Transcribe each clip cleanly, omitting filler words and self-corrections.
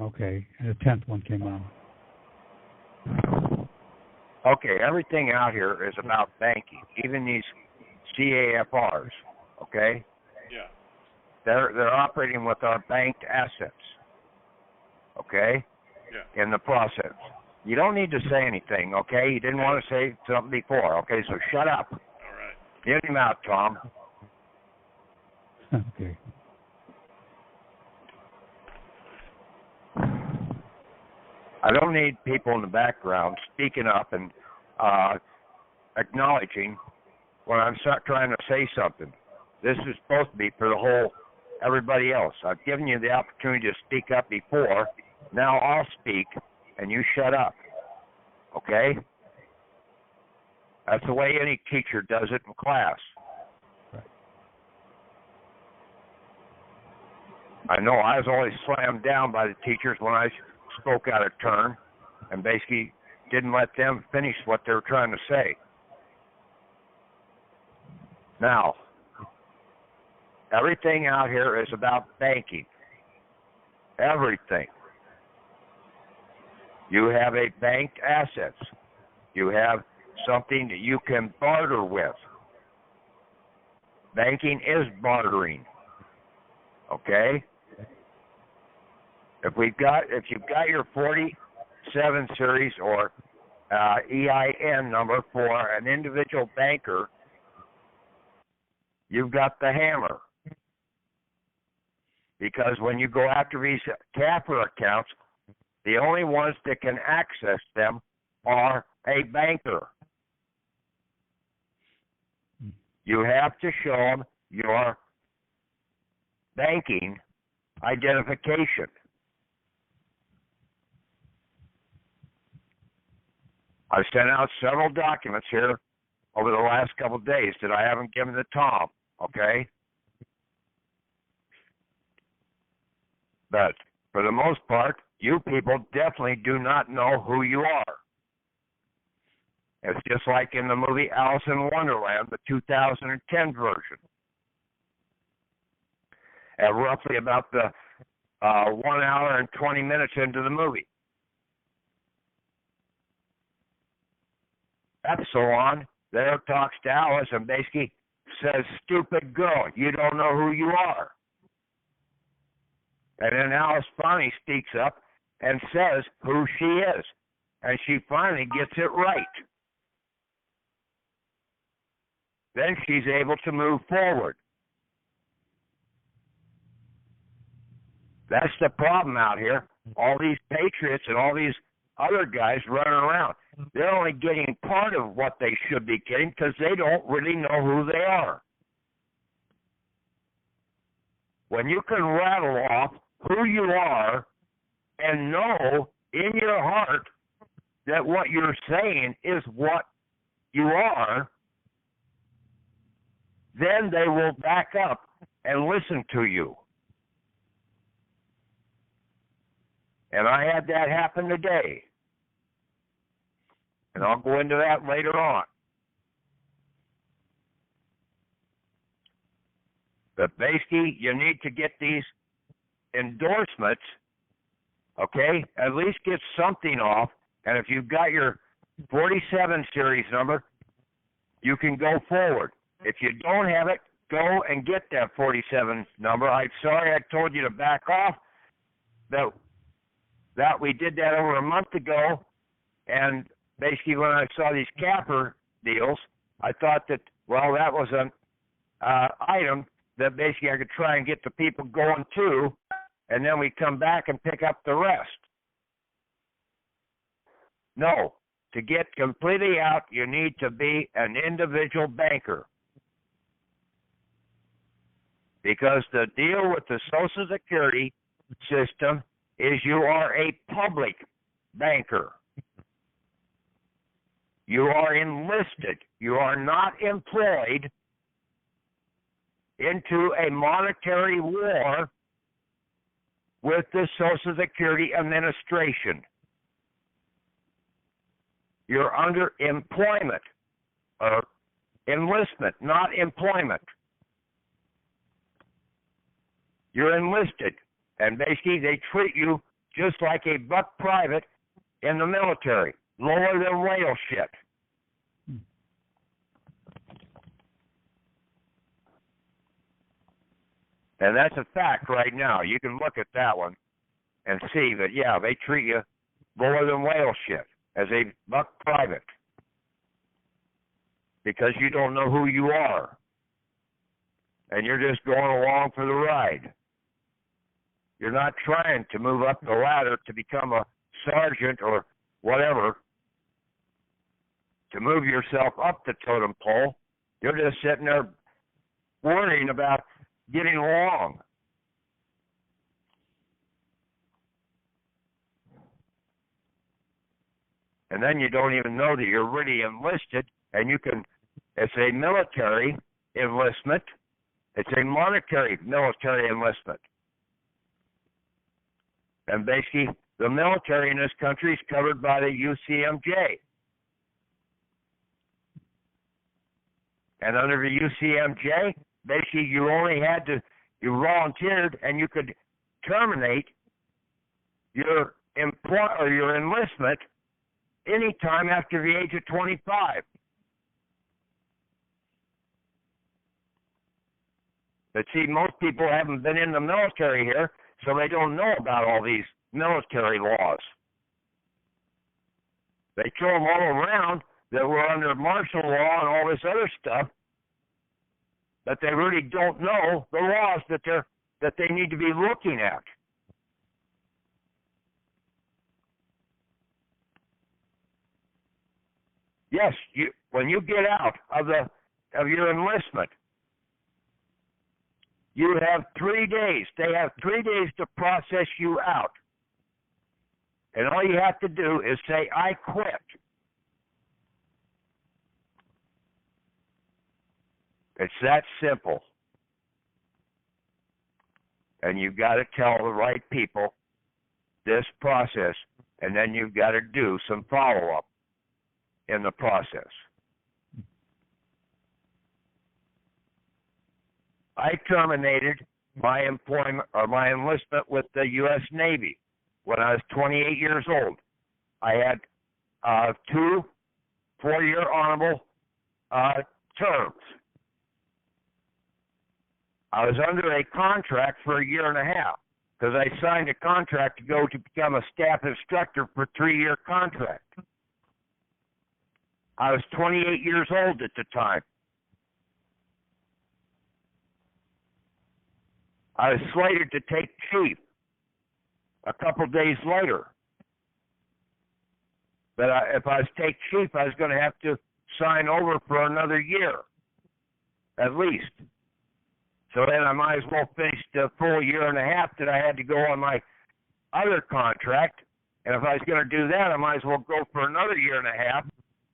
Okay, and the 10th one came on. Okay, everything out here is about banking, even these CAFRs, okay? Yeah. They're operating with our banked assets, okay? Yeah. In the process. You don't need to say anything, okay? You didn't want to say something before, okay? So shut up. All right. Get him out, Tom. Okay. I don't need people in the background speaking up and acknowledging when I'm trying to say something. This is supposed to be for the whole, everybody else. I've given you the opportunity to speak up before. Now I'll speak, and you shut up. Okay? That's the way any teacher does it in class. Right. I know I was always slammed down by the teachers when I spoke out of turn and basically didn't let them finish what they were trying to say. Now, everything out here is about banking. Everything. You have a banked assets. You have something that you can barter with. Banking is bartering. Okay? If you've got your 47 series or EIN number for an individual banker, you've got the hammer. Because when you go after these CAFR accounts, the only ones that can access them are a banker. You have to show them your banking identification. I've sent out several documents here over the last couple of days that I haven't given to Tom, okay? But for the most part, you people definitely do not know who you are. It's just like in the movie Alice in Wonderland, the 2010 version. At roughly about the 1 hour and 20 minutes into the movie. Epsilon there talks to Alice and basically says, "Stupid girl, you don't know who you are." And then Alice finally speaks up and says who she is. And she finally gets it right. Then she's able to move forward. That's the problem out here. All these patriots and all these other guys running around, they're only getting part of what they should be getting because they don't really know who they are. When you can rattle off who you are and know in your heart that what you're saying is what you are, then they will back up and listen to you. And I had that happen today. And I'll go into that later on. But basically, you need to get these endorsements, okay? At least get something off. And if you've got your 47 series number, you can go forward. If you don't have it, go and get that 47 number. I'm sorry I told you to back off. That we did that over a month ago, and basically when I saw these capper deals, I thought that, well, that was an item that basically I could try and get the people going to, and then we come back and pick up the rest. No, to get completely out, you need to be an individual banker. Because the deal with the Social Security system is you are a public banker. You are enlisted. You are not employed into a monetary war with the Social Security Administration. You're under employment or enlistment, not employment. You're enlisted, and basically they treat you just like a buck private in the military, lower than whale shit. And that's a fact right now. You can look at that one and see that, yeah, they treat you lower than whale shit as a buck private because you don't know who you are. And you're just going along for the ride. You're not trying to move up the ladder to become a sergeant or whatever, to move yourself up the totem pole. You're just sitting there worrying about getting along. And then you don't even know that you're really enlisted, and you can, it's a military enlistment. It's a monetary military enlistment. And basically, the military in this country is covered by the UCMJ. And under the UCMJ, basically you only had to, you volunteered and you could terminate your your enlistment any time after the age of 25. But see, most people haven't been in the military here, so they don't know about all these military laws. They throw them all around that we're under martial law and all this other stuff, but they really don't know the laws that they need to be looking at. Yes, when you get out of your enlistment, you have 3 days. They have 3 days to process you out. And all you have to do is say, I quit. It's that simple. And you've got to tell the right people this process, and then you've got to do some follow-up in the process. I terminated my employment or my enlistment with the U.S. Navy when I was 28 years old. I had 2 4-year honorable terms. I was under a contract for 1.5 years because I signed a contract to go to become a staff instructor for a 3-year contract. I was 28 years old at the time. I was slated to take chief a couple days later. But if I was take chief, I was going to have to sign over for another year, at least. So then I might as well finish the full 1.5 years that I had to go on my other contract. And if I was going to do that, I might as well go for another 1.5 years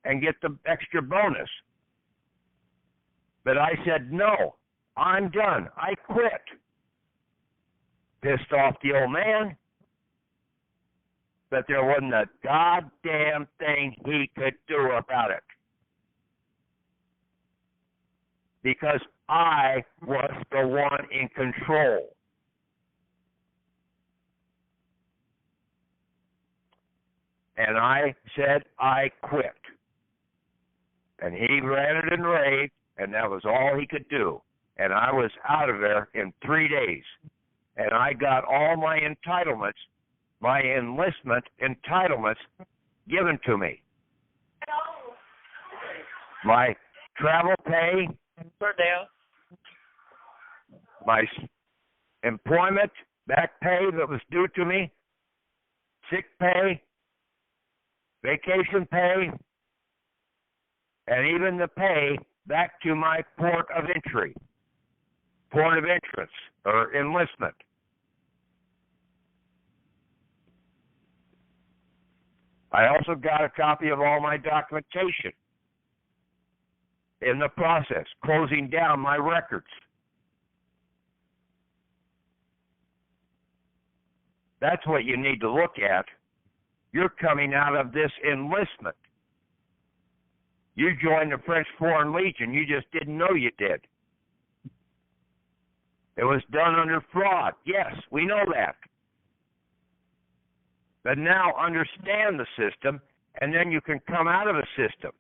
and get the extra bonus. But I said, no, I'm done. I quit. Pissed off the old man, but there wasn't a goddamn thing he could do about it. Because I was the one in control. And I said, I quit. And he ranted and raved, and that was all he could do. And I was out of there in 3 days. And I got all my entitlements, my enlistment entitlements given to me. My travel pay, my employment back pay that was due to me, sick pay, vacation pay, and even the pay back to my port of entrance, or enlistment. I also got a copy of all my documentation in the process, closing down my records. That's what you need to look at. You're coming out of this enlistment. You joined the French Foreign Legion. You just didn't know you did. It was done under fraud. Yes, we know that. But now understand the system, and then you can come out of the system.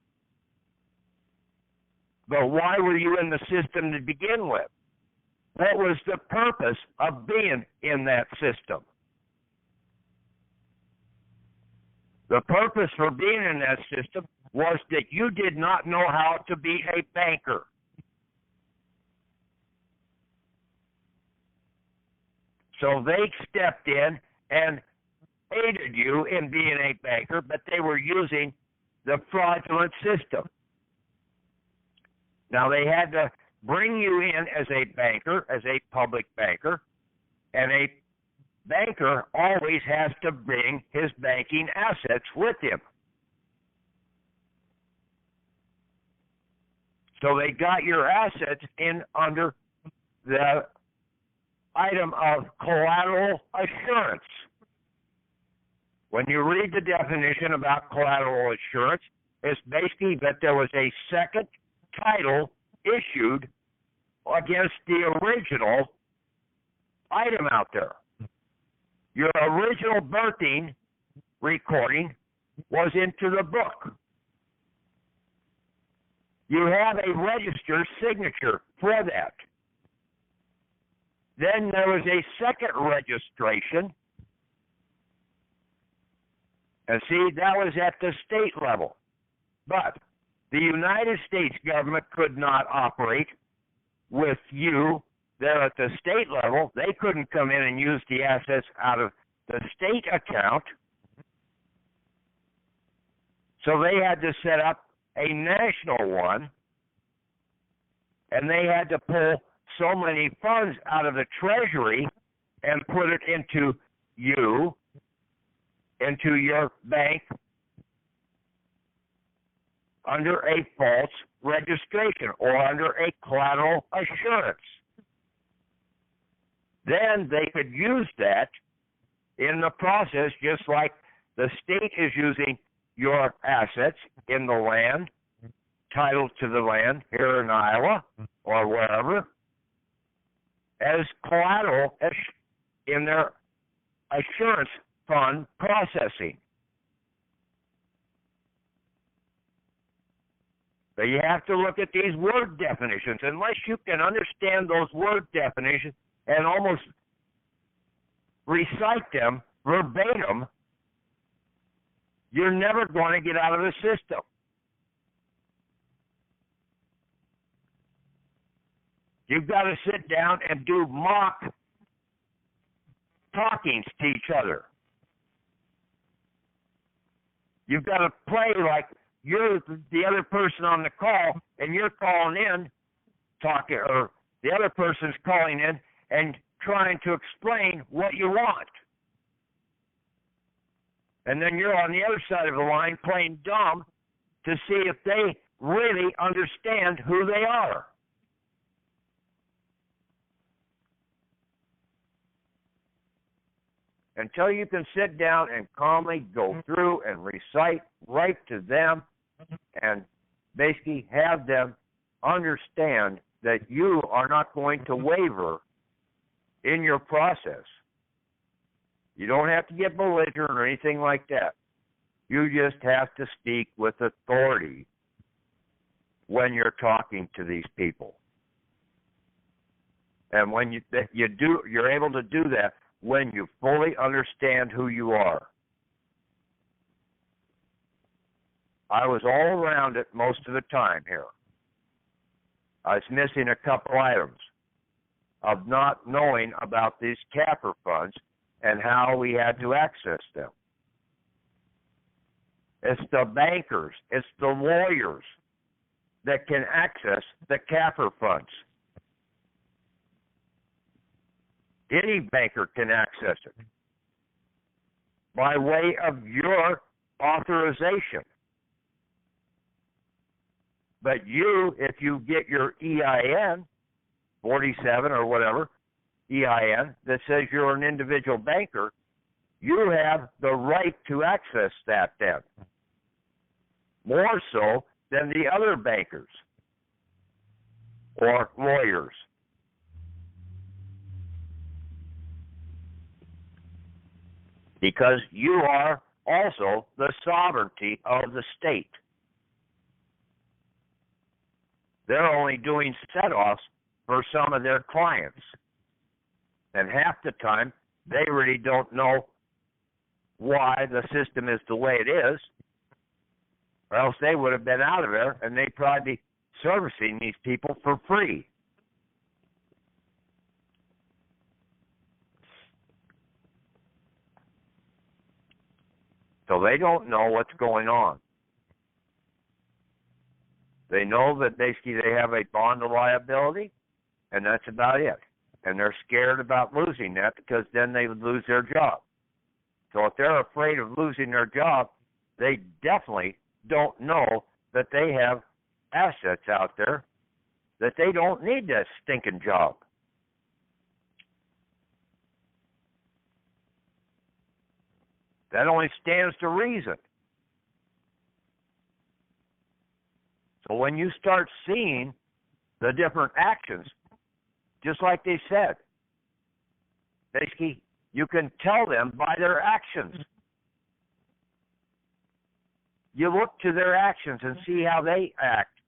But why were you in the system to begin with? What was the purpose of being in that system? The purpose for being in that system was that you did not know how to be a banker. So they stepped in and aided you in being a banker, but they were using the fraudulent system. Now, they had to bring you in as a banker, as a public banker, and a banker always has to bring his banking assets with him. So they got your assets in under the item of collateral assurance. When you read the definition about collateral assurance, it's basically that there was a second title issued against the original item out there. Your original birthing recording was into the book. You have a registered signature for that. Then there was a second registration. And see, that was at the state level. But the United States government could not operate with you there at the state level. They couldn't come in and use the assets out of the state account. So they had to set up a national one, and they had to pull so many funds out of the Treasury and put it into you, into your bank, under a false registration or under a collateral assurance. Then they could use that in the process, just like the state is using your assets in the land, title to the land here in Iowa or wherever, as collateral in their assurance fund processing. But you have to look at these word definitions. Unless you can understand those word definitions and almost recite them verbatim, you're never going to get out of the system. You've got to sit down and do mock talkings to each other. You've got to play like you're the other person on the call, and you're calling in, talking, or the other person's calling in and trying to explain what you want. And then you're on the other side of the line playing dumb to see if they really understand who they are. Until you can sit down and calmly go through and recite right to them and basically have them understand that you are not going to waver in your process. You don't have to get belligerent or anything like that. You just have to speak with authority when you're talking to these people. And when you're able to do that when you fully understand who you are. I was all around it most of the time here. I was missing a couple items of not knowing about these capper funds and how we had to access them. It's the bankers, it's the lawyers that can access the capper funds. Any banker can access it by way of your authorization. But you, if you get your EIN, 47 or whatever, EIN, that says you're an individual banker, you have the right to access that then. More so than the other bankers or lawyers. Because you are also the sovereignty of the state. They're only doing set-offs for some of their clients. And half the time, they really don't know why the system is the way it is, or else they would have been out of there, and they'd probably be servicing these people for free. So they don't know what's going on. They know that basically they have a bond of liability, and that's about it. And they're scared about losing that because then they would lose their job. So if they're afraid of losing their job, they definitely don't know that they have assets out there that they don't need that stinking job. That only stands to reason. So when you start seeing the different actions, just like they said, basically, you can tell them by their actions. You look to their actions and see how they act,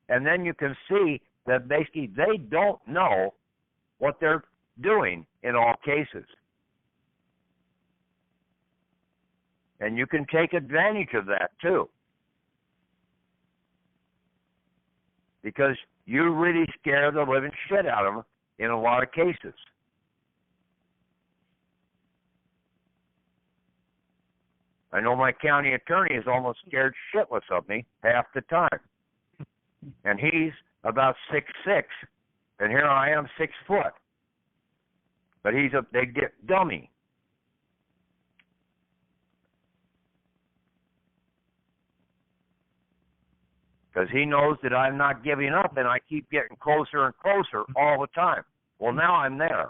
and then you can see that basically they don't know what they're doing in all cases. And you can take advantage of that too. Because you really scare the living shit out of them in a lot of cases. I know my county attorney is almost scared shitless of me half the time. And he's about 6'6", and here I am 6 foot. But he's a big dummy. Because he knows that I'm not giving up, and I keep getting closer and closer all the time. Well, now I'm there.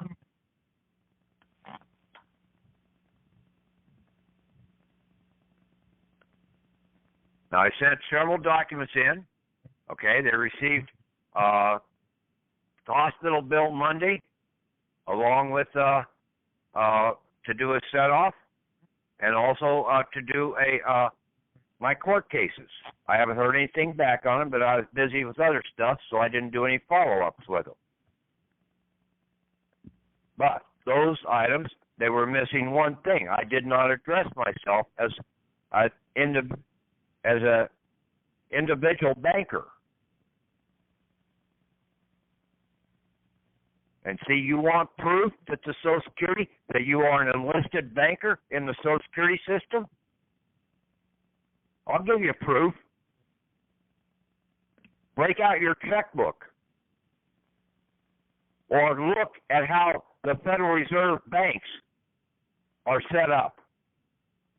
Now, I sent several documents in. Okay, they received the hospital bill Monday, along with to do a set-off, and also to do a my court cases. I haven't heard anything back on them, but I was busy with other stuff, so I didn't do any follow-ups with them. But those items, they were missing one thing. I did not address myself as an individual banker. And see, you want proof that the Social Security, that you are an enlisted banker in the Social Security system? I'll give you proof. Break out your checkbook. Or look at how the Federal Reserve banks are set up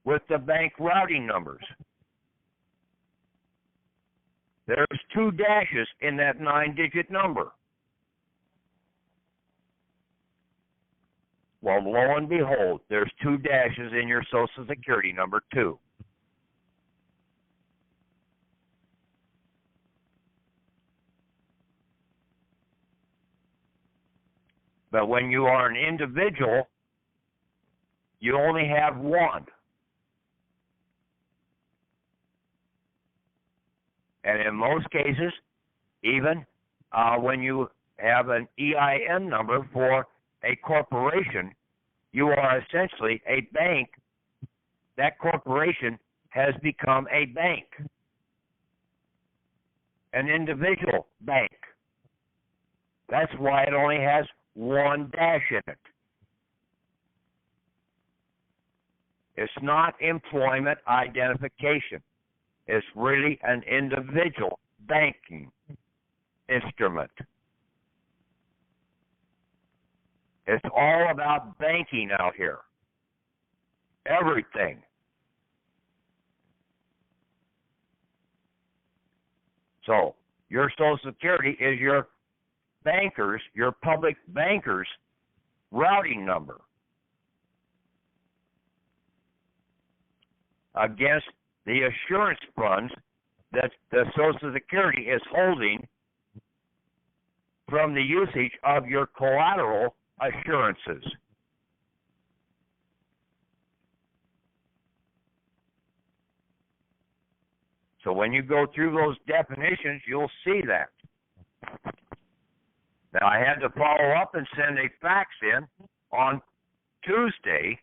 with the bank routing numbers. There's 2 dashes in that 9-digit number. Well, lo and behold, there's 2 dashes in your Social Security number, too. But when you are an individual, you only have one. And in most cases, even when you have an EIN number for a corporation, you are essentially a bank. That corporation has become a bank, an individual bank. That's why it only has 1 dash in it. It's not employment identification. It's really an individual banking instrument. It's all about banking out here. Everything. So, your Social Security is your bankers, your public bankers' routing number against the assurance funds that the Social Security is holding from the usage of your collateral assurances. So when you go through those definitions, you'll see that. Now, I had to follow up and send a fax in on Tuesday.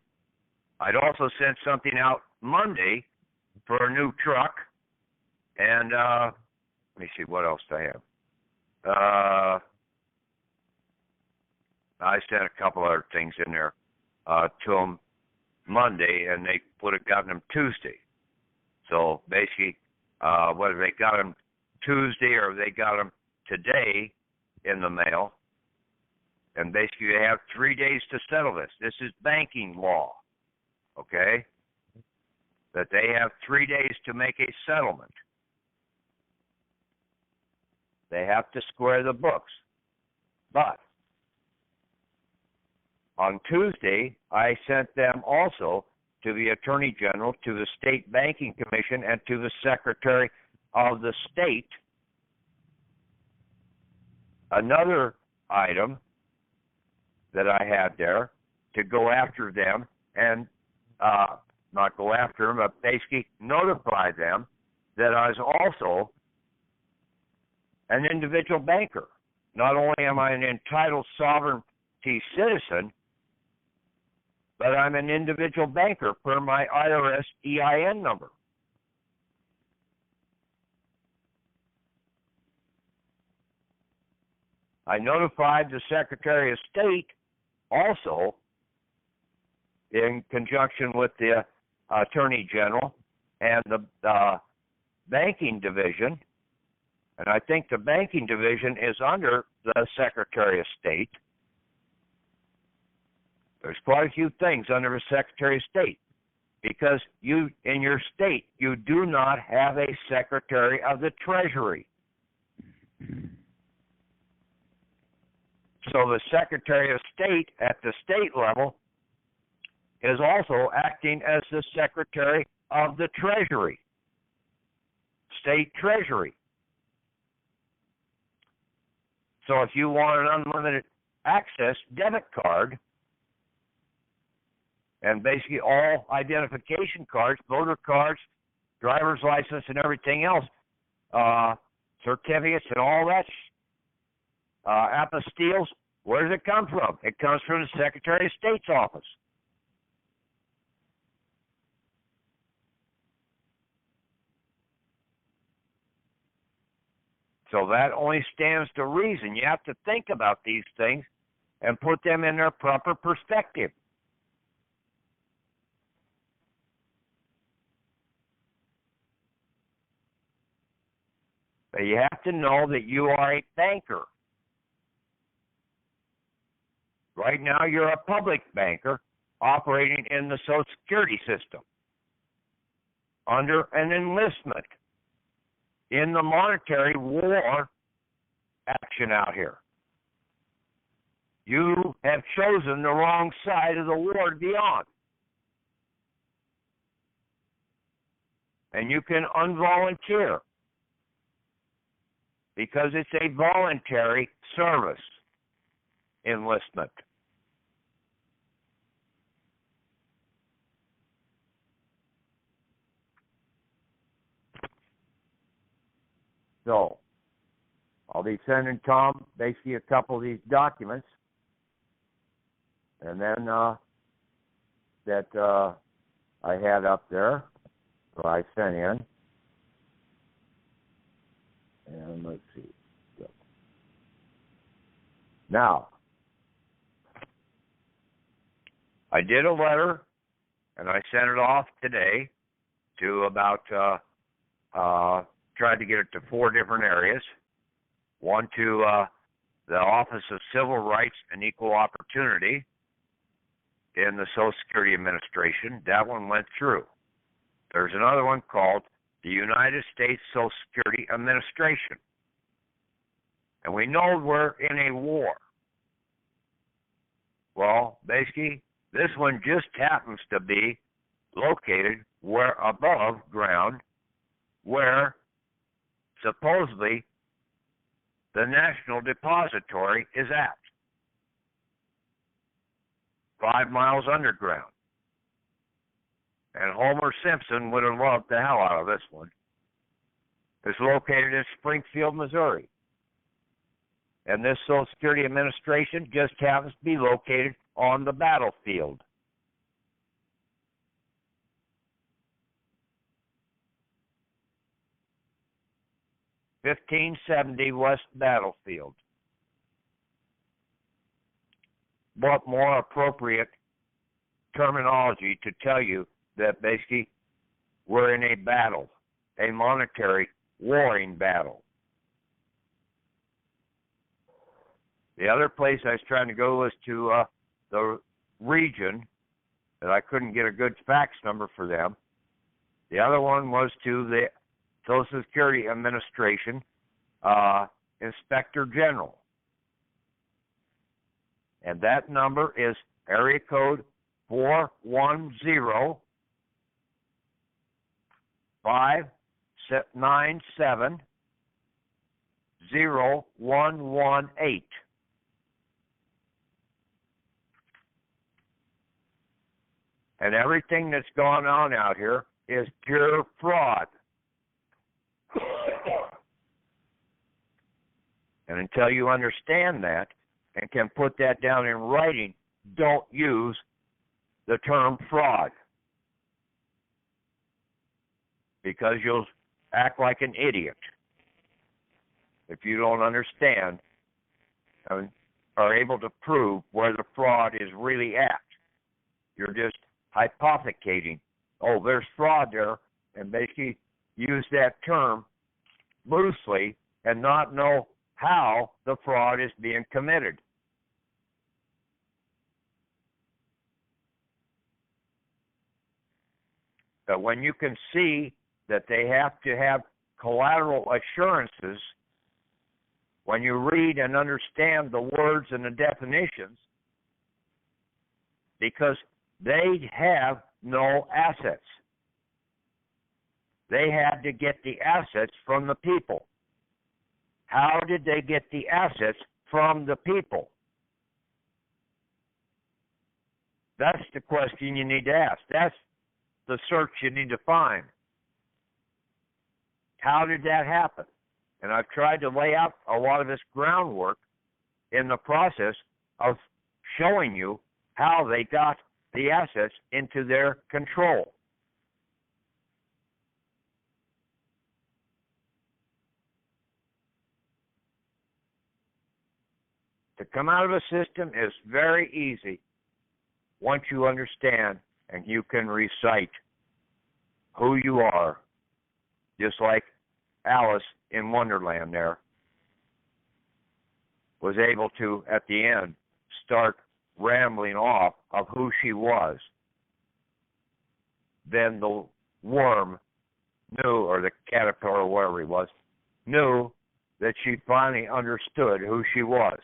I'd also sent something out Monday for a new truck. And let me see, what else do I have? I sent a couple other things in there to them Monday, and they would have gotten them Tuesday. So basically, whether they got them Tuesday or they got them today in the mail, and basically they have 3 days to settle this. This is banking law, okay? That they have 3 days to make a settlement. They have to square the books. But on Tuesday, I sent them also to the Attorney General, to the State Banking Commission, and to the Secretary of the State another item that I had there to go after them and not go after them, but basically notify them that I was also an individual banker. Not only am I an entitled sovereignty citizen, but I'm an individual banker per my IRS EIN number. I notified the Secretary of State also, in conjunction with the Attorney General and the Banking Division, and I think the Banking Division is under the Secretary of State. There's quite a few things under the Secretary of State, because you, in your state, you do not have a Secretary of the Treasury. So the Secretary of State at the state level is also acting as the Secretary of the Treasury, State Treasury. So if you want an unlimited access debit card, and basically all identification cards, voter cards, driver's license, and everything else, certificates and all that, apostilles, where does it come from? It comes from the Secretary of State's office. So that only stands to reason. You have to think about these things and put them in their proper perspective. But you have to know that you are a banker. Right now, you're a public banker operating in the Social Security system under an enlistment in the monetary war action out here. You have chosen the wrong side of the war to be on. And you can unvolunteer, because it's a voluntary service enlistment. So, I'll be sending Tom basically a couple of these documents, and then that I had up there, that I sent in. And let's see. Now, I did a letter, and I sent it off today to about, tried to get it to 4 different areas. One to the Office of Civil Rights and Equal Opportunity in the Social Security Administration. That one went through. There's another one called the United States Social Security Administration. And we know we're in a war. Well, basically, this one just happens to be located where above ground, where supposedly the National Depository is at. 5 miles underground. And Homer Simpson would have loved the hell out of this one. It's located in Springfield, Missouri. And this Social Security Administration just happens to be located on the battlefield. (1570) West Battlefield. What more appropriate terminology to tell you that basically we're in a battle, a monetary warring battle. The other place I was trying to go was to the region that I couldn't get a good fax number for them. The other one was to the Social Security Administration Inspector General. And that number is area code 410-597-0118. And everything that's gone on out here is pure fraud. And until you understand that and can put that down in writing, don't use the term fraud, because you'll act like an idiot if you don't understand and are able to prove where the fraud is really at. You're just hypothecating, oh, there's fraud there, and basically use that term loosely and not know how the fraud is being committed. But when you can see that they have to have collateral assurances, when you read and understand the words and the definitions, because they have no assets. They had to get the assets from the people. How did they get the assets from the people? That's the question you need to ask. That's the search you need to find. How did that happen? And I've tried to lay out a lot of this groundwork in the process of showing you how they got the assets into their control. To come out of a system is very easy once you understand and you can recite who you are, just like Alice in Wonderland there was able to, at the end, start rambling off of who she was. Then the worm knew, or the caterpillar, or whatever he was, knew that she finally understood who she was.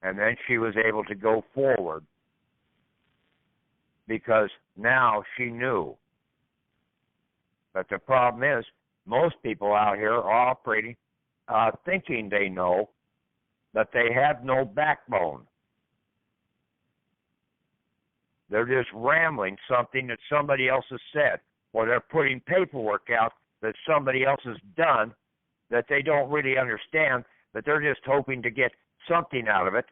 And then she was able to go forward because now she knew. But the problem is, most people out here are operating thinking they know, but they have no backbone. They're just rambling something that somebody else has said, or they're putting paperwork out that somebody else has done that they don't really understand, but they're just hoping to get something out of it,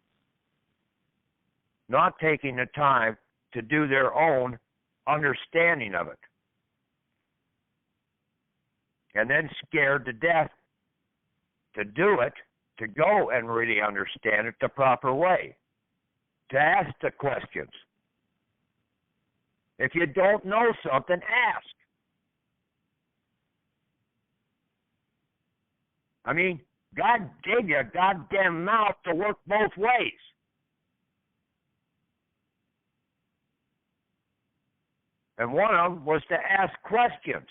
not taking the time to do their own understanding of it. And then scared to death to do it, to go and really understand it the proper way, to ask the questions. If you don't know something, ask. I mean, God gave you a goddamn mouth to work both ways. And one of them was to ask questions.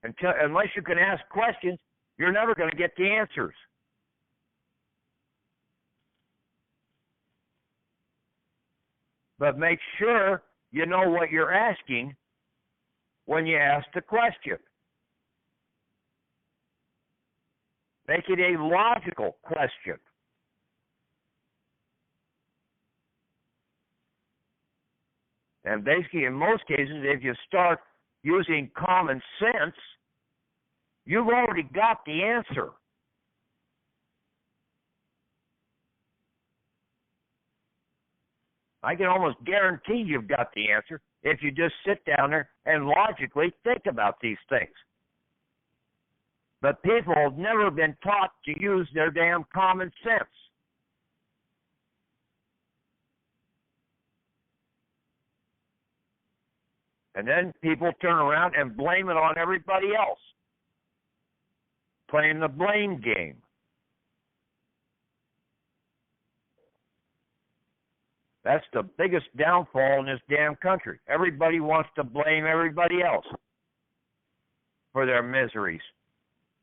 Unless you can ask questions, you're never going to get the answers. But make sure you know what you're asking when you ask the question. Make it a logical question. And basically, in most cases, if you start using common sense, you've already got the answer. I can almost guarantee you've got the answer if you just sit down there and logically think about these things. But people have never been taught to use their damn common sense. And then people turn around and blame it on everybody else, playing the blame game. That's the biggest downfall in this damn country. Everybody wants to blame everybody else for their miseries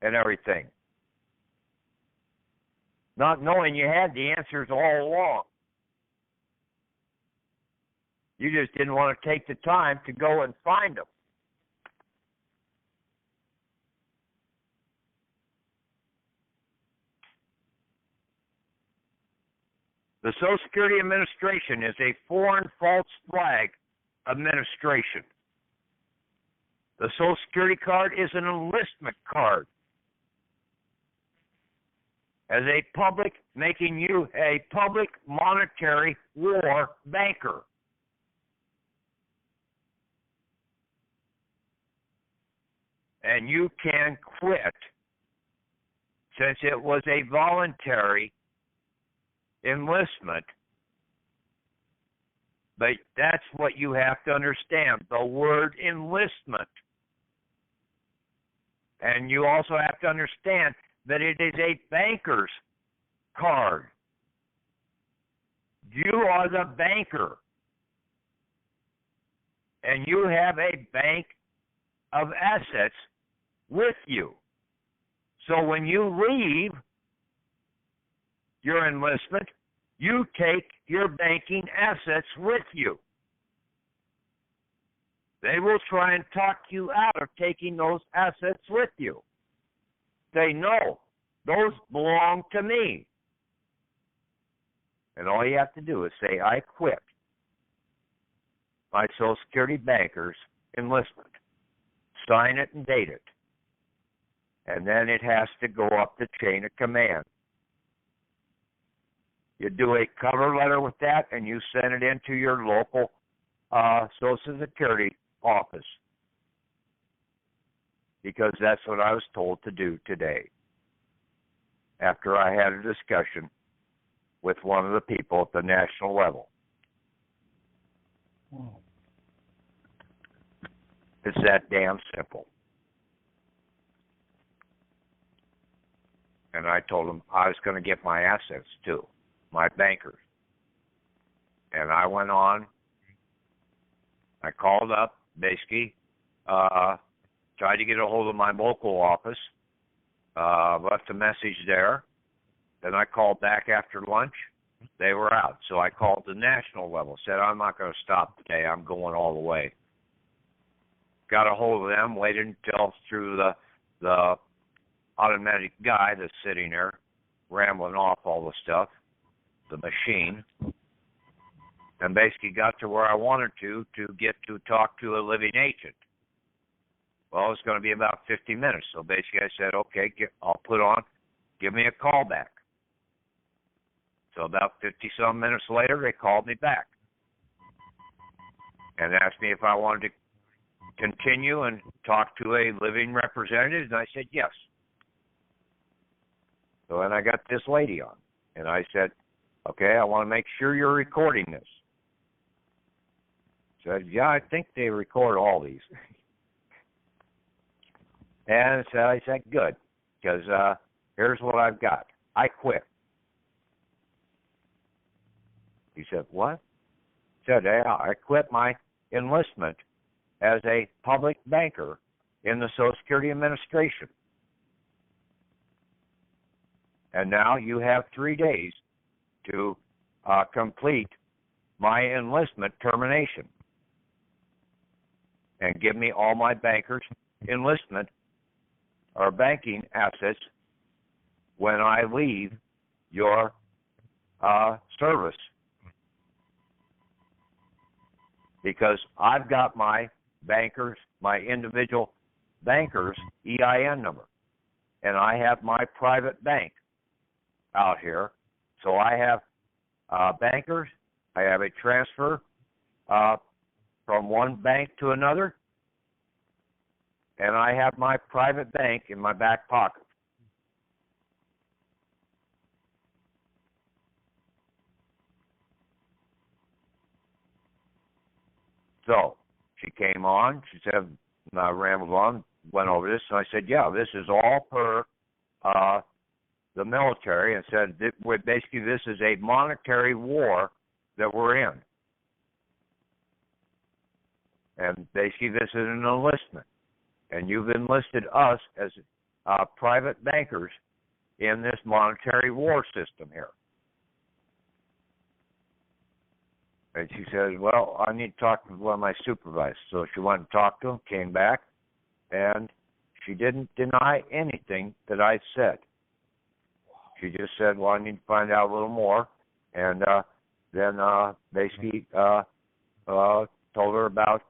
and everything, not knowing you had the answers all along. You just didn't want to take the time to go and find them. The Social Security Administration is a foreign false flag administration. The Social Security card is an enlistment card. As a public, making you a public monetary war banker. And you can quit since it was a voluntary enlistment. But that's what you have to understand, the word enlistment. And you also have to understand that it is a banker's card. You are the banker. And you have a bank of assets with you. So when you leave your enlistment, you take your banking assets with you. They will try and talk you out of taking those assets with you. Say, no, those belong to me. And all you have to do is say, I quit my Social Security banker's enlistment. Sign it and date it. And then it has to go up the chain of command. You do a cover letter with that, and you send it into your local Social Security office. Because that's what I was told to do today. After I had a discussion with one of the people at the national level. Wow. It's that damn simple. And I told him I was going to get my assets too, my bankers. And I went on. I called up, basically, tried to get a hold of my local office, left a message there. Then I called back after lunch. They were out. So I called the national level, said, I'm not going to stop today. I'm going all the way. Got a hold of them, waited until through the automatic guy that's sitting there, rambling off all the stuff, the machine, and basically got to where I wanted to get to talk to a living agent. Well, it's going to be about 50 minutes. So basically I said, okay, I'll put on, give me a call back. So about 50-some minutes later, they called me back and asked me if I wanted to continue and talk to a living representative, and I said yes. So then I got this lady on, and I said, okay, I want to make sure you're recording this. She said, yeah, I think they record all these. And so I said, good, because here's what I've got. I quit. He said, what? I said, yeah, I quit my enlistment as a public banker in the Social Security Administration. And now you have 3 days to complete my enlistment termination. and give me all my bankers' enlistment or banking assets when I leave your service. Because I've got my bankers, my individual bankers' EIN number. And I have my private bank out here. So I have bankers. I have a transfer from one bank to another. And I have my private bank in my back pocket. So she came on. She said, I rambled on, went over this, and I said, yeah, this is all per the military, and said, basically, this is a monetary war that we're in. And basically, this is an enlistment. And you've enlisted us as private bankers in this monetary war system here. And she says, well, I need to talk to one of my supervisors. So she went and talked to him, came back, and she didn't deny anything that I said. She just said, well, I need to find out a little more. And then basically told her about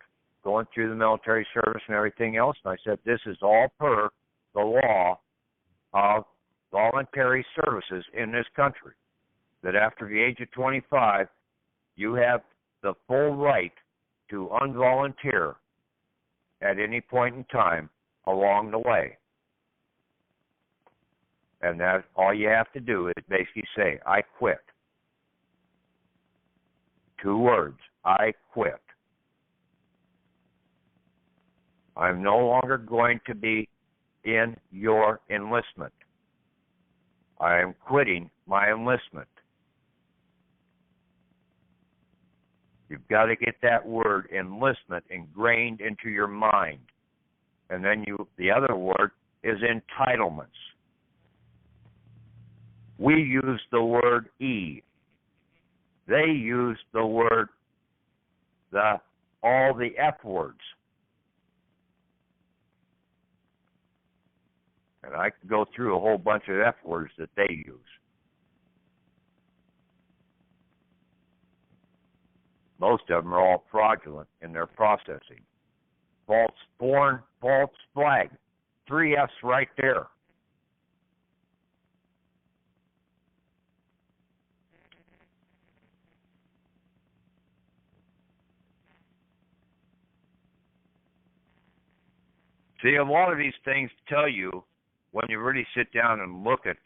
going through the military service and everything else. And I said, this is all per the law of voluntary services in this country, that after the age of 25, you have the full right to unvolunteer at any point in time along the way. And that all you have to do is basically say, I quit. 2 words, I quit. I'm no longer going to be in your enlistment. I am quitting my enlistment. You've got to get that word enlistment ingrained into your mind. And then the other word is entitlements. We use the word E. They use the word, all the F words. And I could go through a whole bunch of F words that they use. Most of them are all fraudulent in their processing. False born, false flag. 3 F's right there. See, a lot of these things tell you, when you really sit down and look at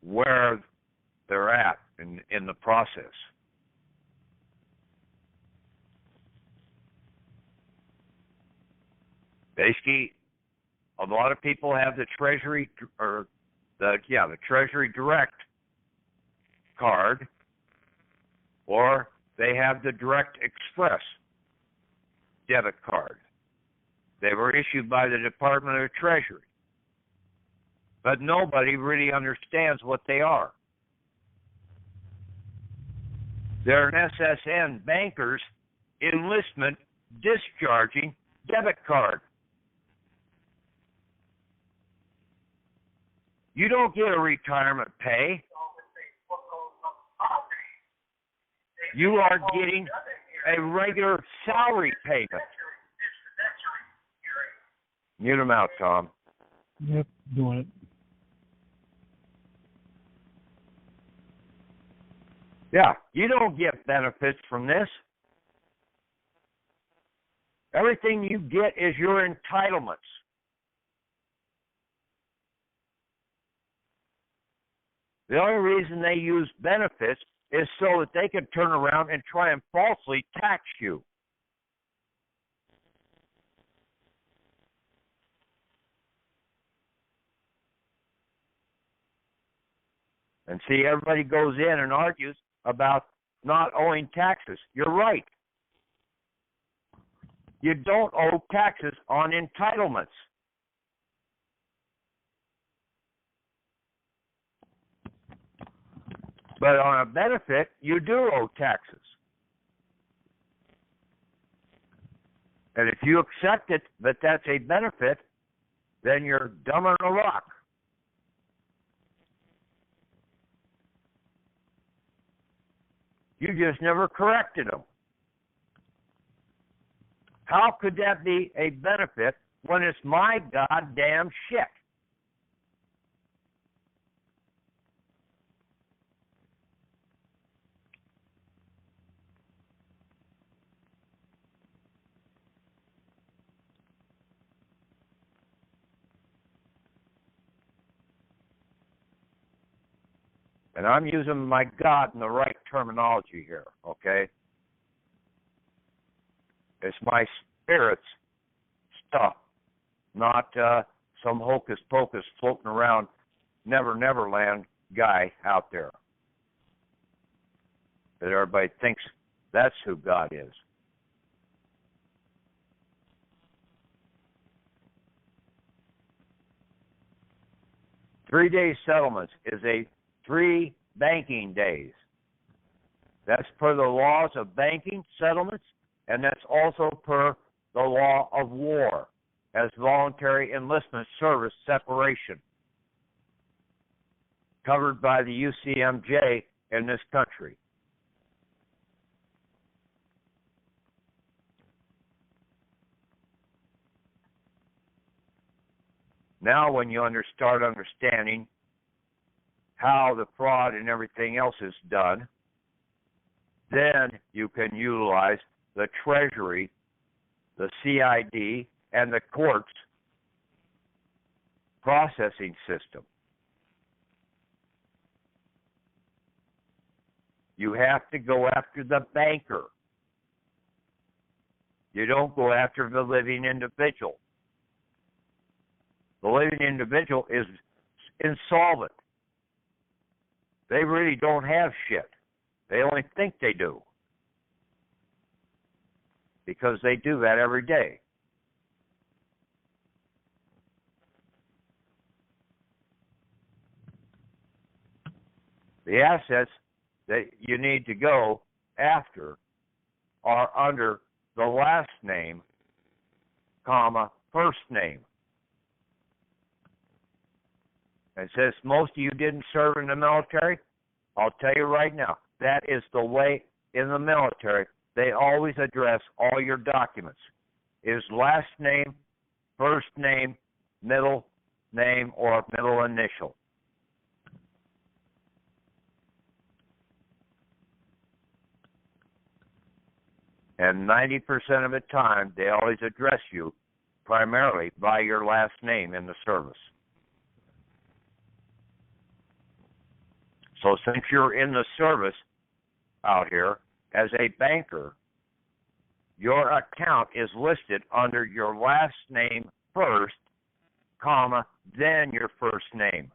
where they're at in the process. Basically, a lot of people have the Treasury the Treasury Direct card, or they have the Direct Express debit card. They were issued by the Department of the Treasury. But nobody really understands what they are. They're an SSN banker's enlistment discharging debit card. You don't get a retirement pay. You are getting a regular salary payment. Mute them out, Tom. Yep, doing it. Yeah, you don't get benefits from this. Everything you get is your entitlements. The only reason they use benefits is so that they can turn around and try and falsely tax you. And see, everybody goes in and argues about not owing taxes. You're right. You don't owe taxes on entitlements. But on a benefit, you do owe taxes. And if you accept it that that's a benefit, then you're dumber than a rock. You just never corrected them. How could that be a benefit when it's my goddamn shit? And I'm using my God in the right terminology here, okay? It's my spirit's stuff, not some hocus pocus floating around Never Land guy out there that everybody thinks that's who God is. Three-day settlements is 3 banking days. That's per the laws of banking settlements, and that's also per the law of war as voluntary enlistment service separation, covered by the UCMJ in this country. Now when you start understanding how the fraud and everything else is done, then you can utilize the Treasury, the CID, and the courts processing system. You have to go after the banker. You don't go after the living individual. The living individual is insolvent. They really don't have shit. They only think they do. Because they do that every day. The assets that you need to go after are under the last name, comma, first name. And since most of you didn't serve in the military, I'll tell you right now, that is the way in the military they always address all your documents. Is last name, first name, middle name, or middle initial. And 90% of the time, they always address you primarily by your last name in the service. So since you're in the service out here as a banker, your account is listed under your last name first, comma, then your first name.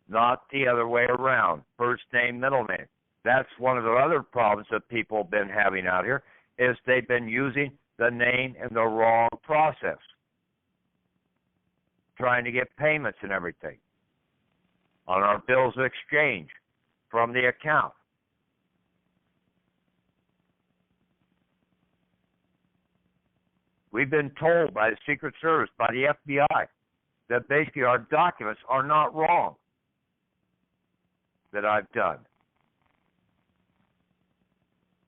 Not the other way around. First name, middle name. That's one of the other problems that people have been having out here, is they've been using the name in the wrong process, trying to get payments and everything on our bills of exchange from the account. We've been told by the Secret Service, by the FBI, that basically our documents are not wrong that I've done.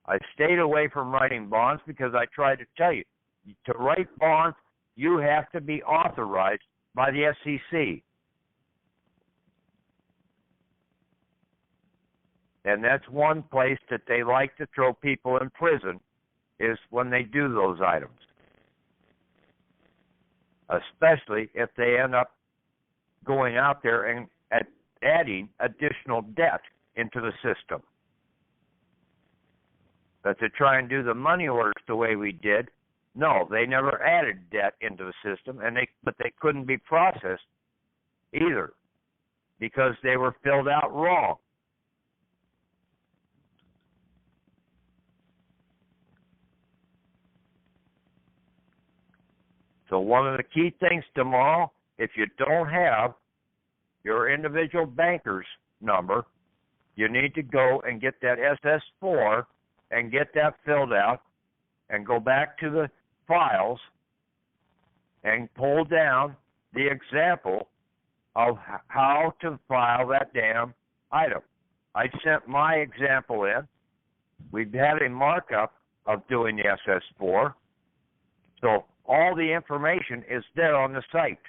I stayed away from writing bonds because I tried to tell you, to write bonds, you have to be authorized by the SEC. And that's one place that they like to throw people in prison, is when they do those items. Especially if they end up going out there and adding additional debt into the system. But to try and do the money orders the way we did, no, they never added debt into the system, but they couldn't be processed either because they were filled out wrong. So one of the key things tomorrow, if you don't have your individual banker's number, you need to go and get that SS4 and get that filled out and go back to the files and pull down the example of how to file that damn item. I sent my example in. We've had a markup of doing the SS4. So all the information is there on the site.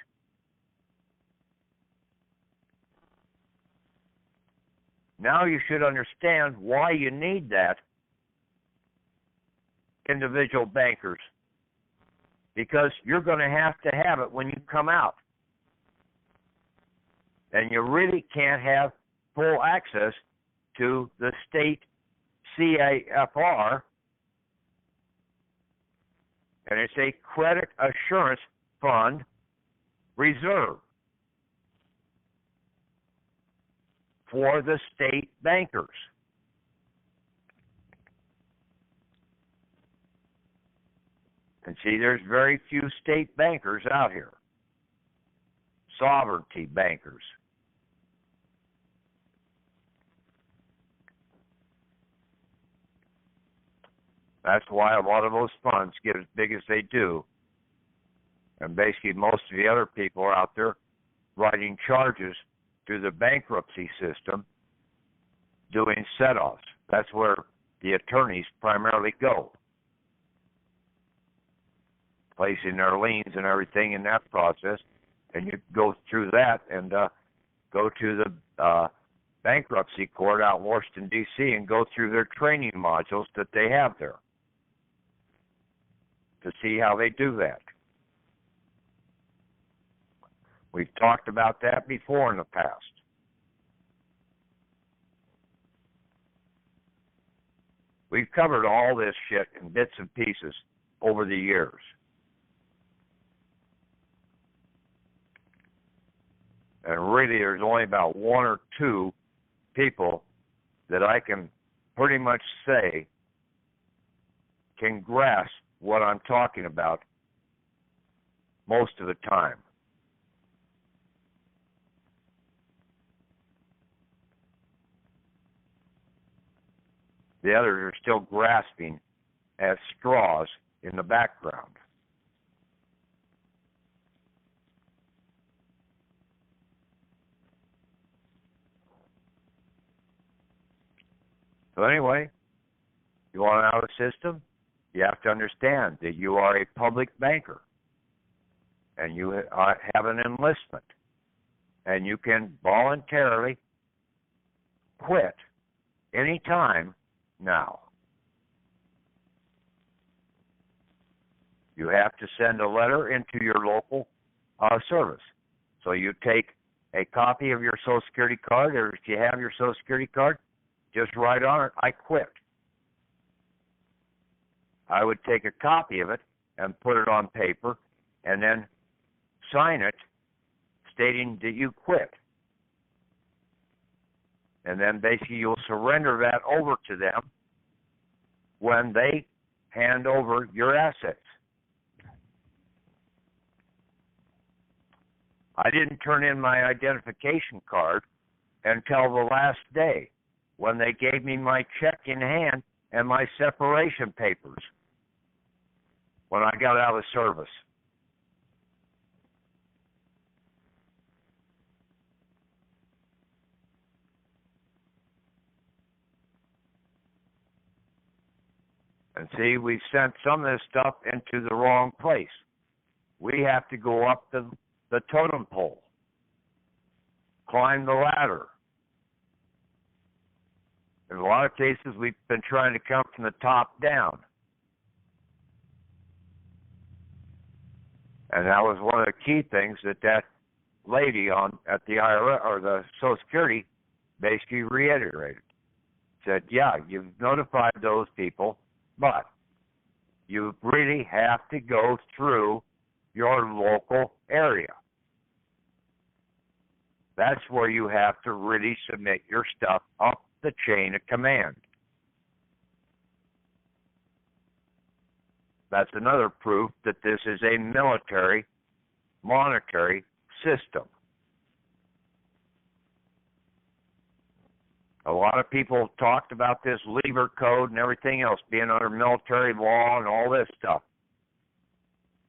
Now you should understand why you need that, individual bankers, because you're going to have it when you come out. And you really can't have full access to the state CAFR, and it's a credit assurance fund reserve for the state bankers. And see, there's very few state bankers out here. Sovereignty bankers. That's why a lot of those funds get as big as they do. And basically most of the other people are out there writing charges through the bankruptcy system, doing set-offs. That's where the attorneys primarily go, placing their liens and everything in that process. And you go through that and go to the bankruptcy court out in Washington, D.C. and go through their training modules that they have there to see how they do that. We've talked about that before in the past. We've covered all this shit in bits and pieces over the years. And really, there's only about one or two people that I can pretty much say can grasp what I'm talking about most of the time. The others are still grasping at straws in the background. So anyway, you want out of the system? You have to understand that you are a public banker and you have an enlistment, and you can voluntarily quit any time now. You have to send a letter into your local service. So you take a copy of your Social Security card, or if you have your Social Security card, just write on it, I quit. I would take a copy of it and put it on paper and then sign it stating that you quit. And then basically you'll surrender that over to them when they hand over your assets. I didn't turn in my identification card until the last day when they gave me my check in hand and my separation papers when I got out of service. And see, we've sent some of this stuff into the wrong place. We have to go up the totem pole, climb the ladder. In a lot of cases, we've been trying to come from the top down. And that was one of the key things that lady at the IRS or the Social Security basically reiterated. Said, yeah, you've notified those people, but you really have to go through your local area. That's where you have to really submit your stuff up the chain of command. That's another proof that this is a military, monetary system. A lot of people talked about this Lever Code and everything else being under military law and all this stuff.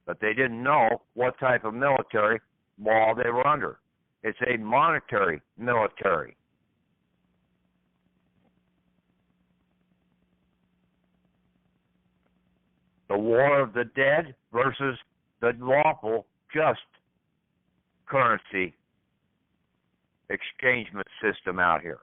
But they didn't know what type of military law they were under. It's a monetary military. The war of the dead versus the lawful, just currency exchangement system out here.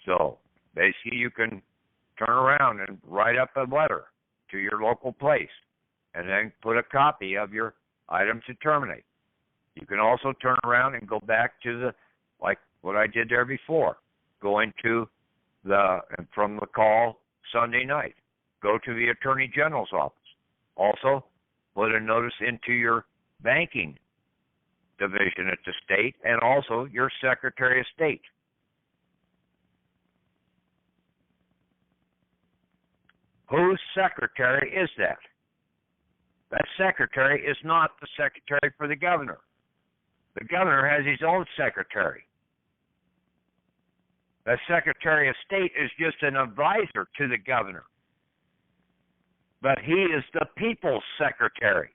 So basically you can turn around and write up a letter to your local place and then put a copy of your item to terminate. You can also turn around and go back to the, like what I did there before, go into from the call Sunday night, go to the Attorney General's office. Also, put a notice into your banking division at the state and also your Secretary of State. Whose secretary is that? That secretary is not the secretary for the governor. The governor has his own secretary. The Secretary of State is just an advisor to the governor. But he is the people's secretary.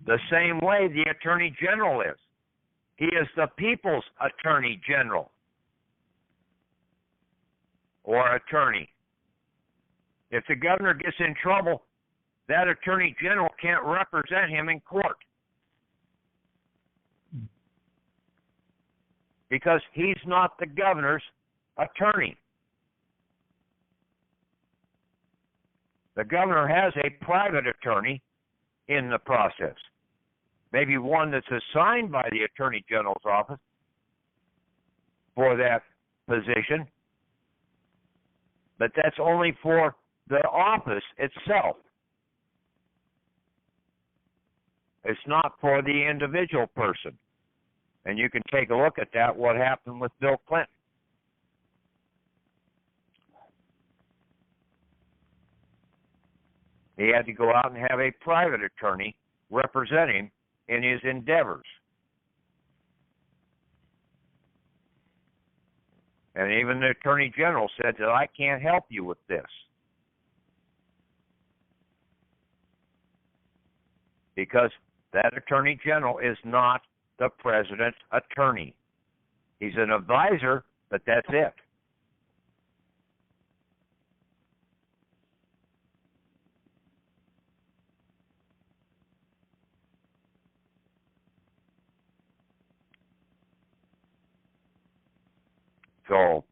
The same way the Attorney General is. He is the people's Attorney General. Or attorney. If the governor gets in trouble, that Attorney General can't represent him in court. Because he's not the governor's attorney. The governor has a private attorney in the process. Maybe one that's assigned by the Attorney General's office for that position. But that's only for the office itself. It's not for the individual person. And you can take a look at that, what happened with Bill Clinton. He had to go out and have a private attorney represent him in his endeavors. And even the Attorney General said that I can't help you with this. Because that Attorney General is not the President's attorney. He's an advisor, but that's it. So,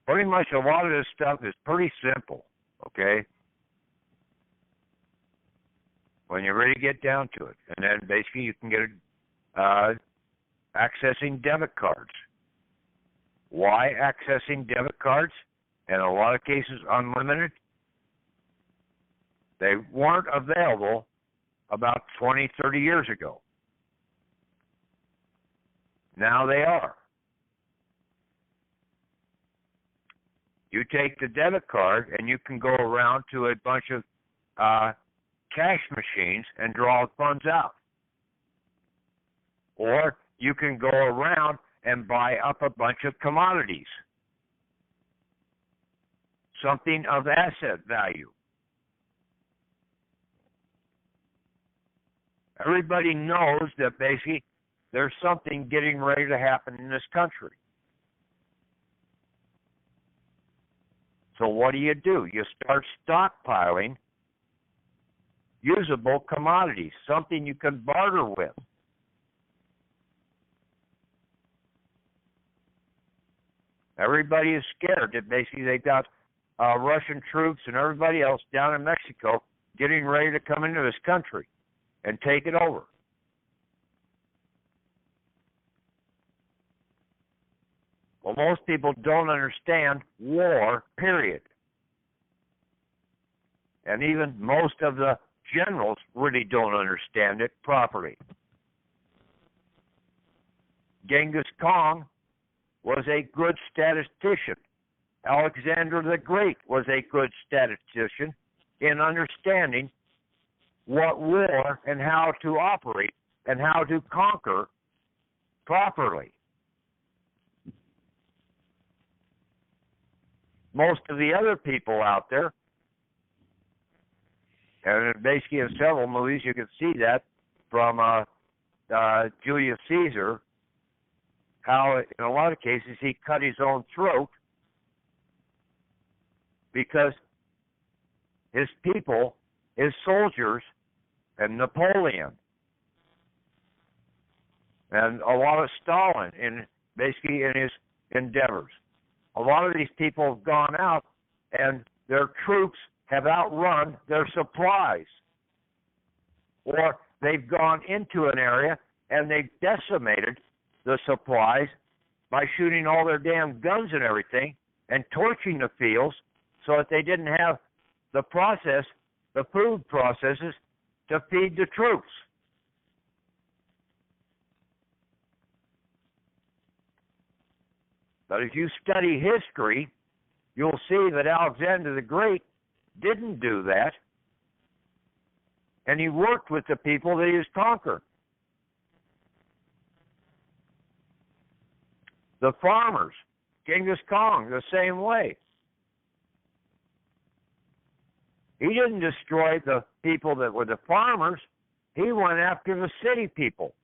pretty much a lot of this stuff is pretty simple, okay? When you really get down to it. And then basically you can get accessing debit cards. Why accessing debit cards? In a lot of cases, unlimited. They weren't available about 20, 30 years ago. Now they are. You take the debit card and you can go around to a bunch of cash machines and draw funds out. Or you can go around and buy up a bunch of commodities. Something of asset value. Everybody knows that basically there's something getting ready to happen in this country. So what do? You start stockpiling usable commodities, something you can barter with. Everybody is scared that basically they've got Russian troops and everybody else down in Mexico getting ready to come into this country and take it over. Well, most people don't understand war, period. And even most of the generals really don't understand it properly. Genghis Khan was a good statistician, Alexander the Great was a good statistician in understanding what war and how to operate and how to conquer properly. Most of the other people out there, and basically in several movies you can see that from Julius Caesar, how in a lot of cases he cut his own throat because his people, his soldiers, and Napoleon, and a lot of Stalin in basically in his endeavors. A lot of these people have gone out and their troops have outrun their supplies. Or they've gone into an area and they've decimated the supplies by shooting all their damn guns and everything and torching the fields so that they didn't have the food processes to feed the troops. But if you study history, you'll see that Alexander the Great didn't do that, and he worked with the people that he was conquering. The farmers, Genghis Khan, the same way. He didn't destroy the people that were the farmers. He went after the city people.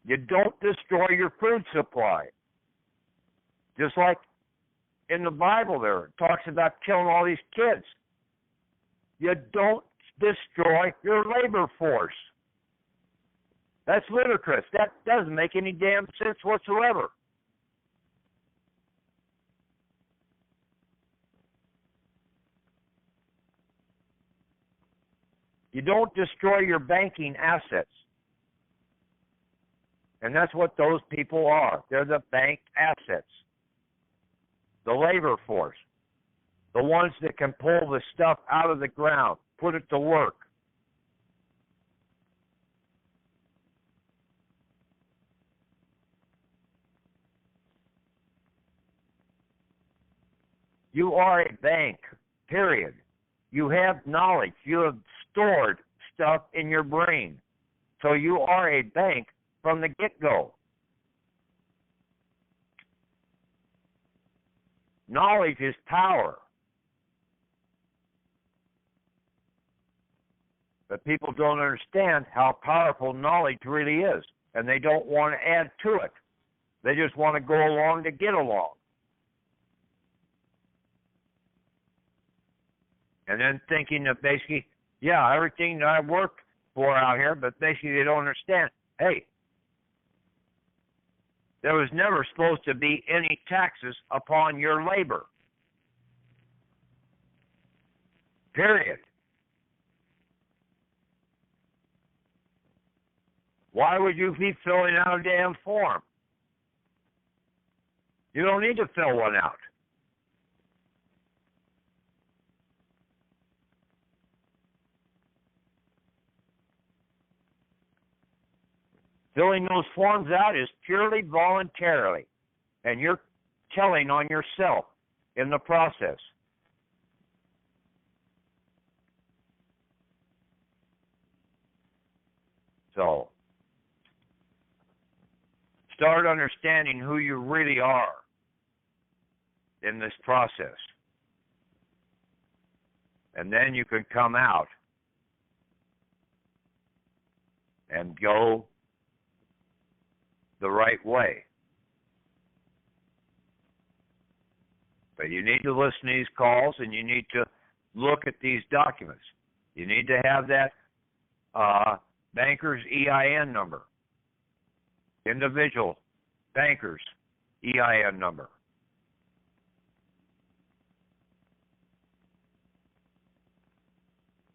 You don't destroy your food supply. Just like in the Bible there, it talks about killing all these kids. You don't destroy your labor force. That's ludicrous. That doesn't make any damn sense whatsoever. You don't destroy your banking assets. And that's what those people are. They're the banked assets. The labor force. The ones that can pull the stuff out of the ground, put it to work. You are a bank, period. You have knowledge. You have stored stuff in your brain. So you are a bank from the get-go. Knowledge is power. But people don't understand how powerful knowledge really is, and they don't want to add to it. They just want to go along to get along. And then thinking that basically, yeah, everything that I work for out here, but basically they don't understand, hey, there was never supposed to be any taxes upon your labor. Period. Why would you be filling out a damn form? You don't need to fill one out. Filling those forms out is purely voluntarily, and you're telling on yourself in the process. So, start understanding who you really are in this process. And then you can come out and go the right way. But you need to listen to these calls, and you need to look at these documents. You need to have that banker's EIN number, individual banker's EIN number.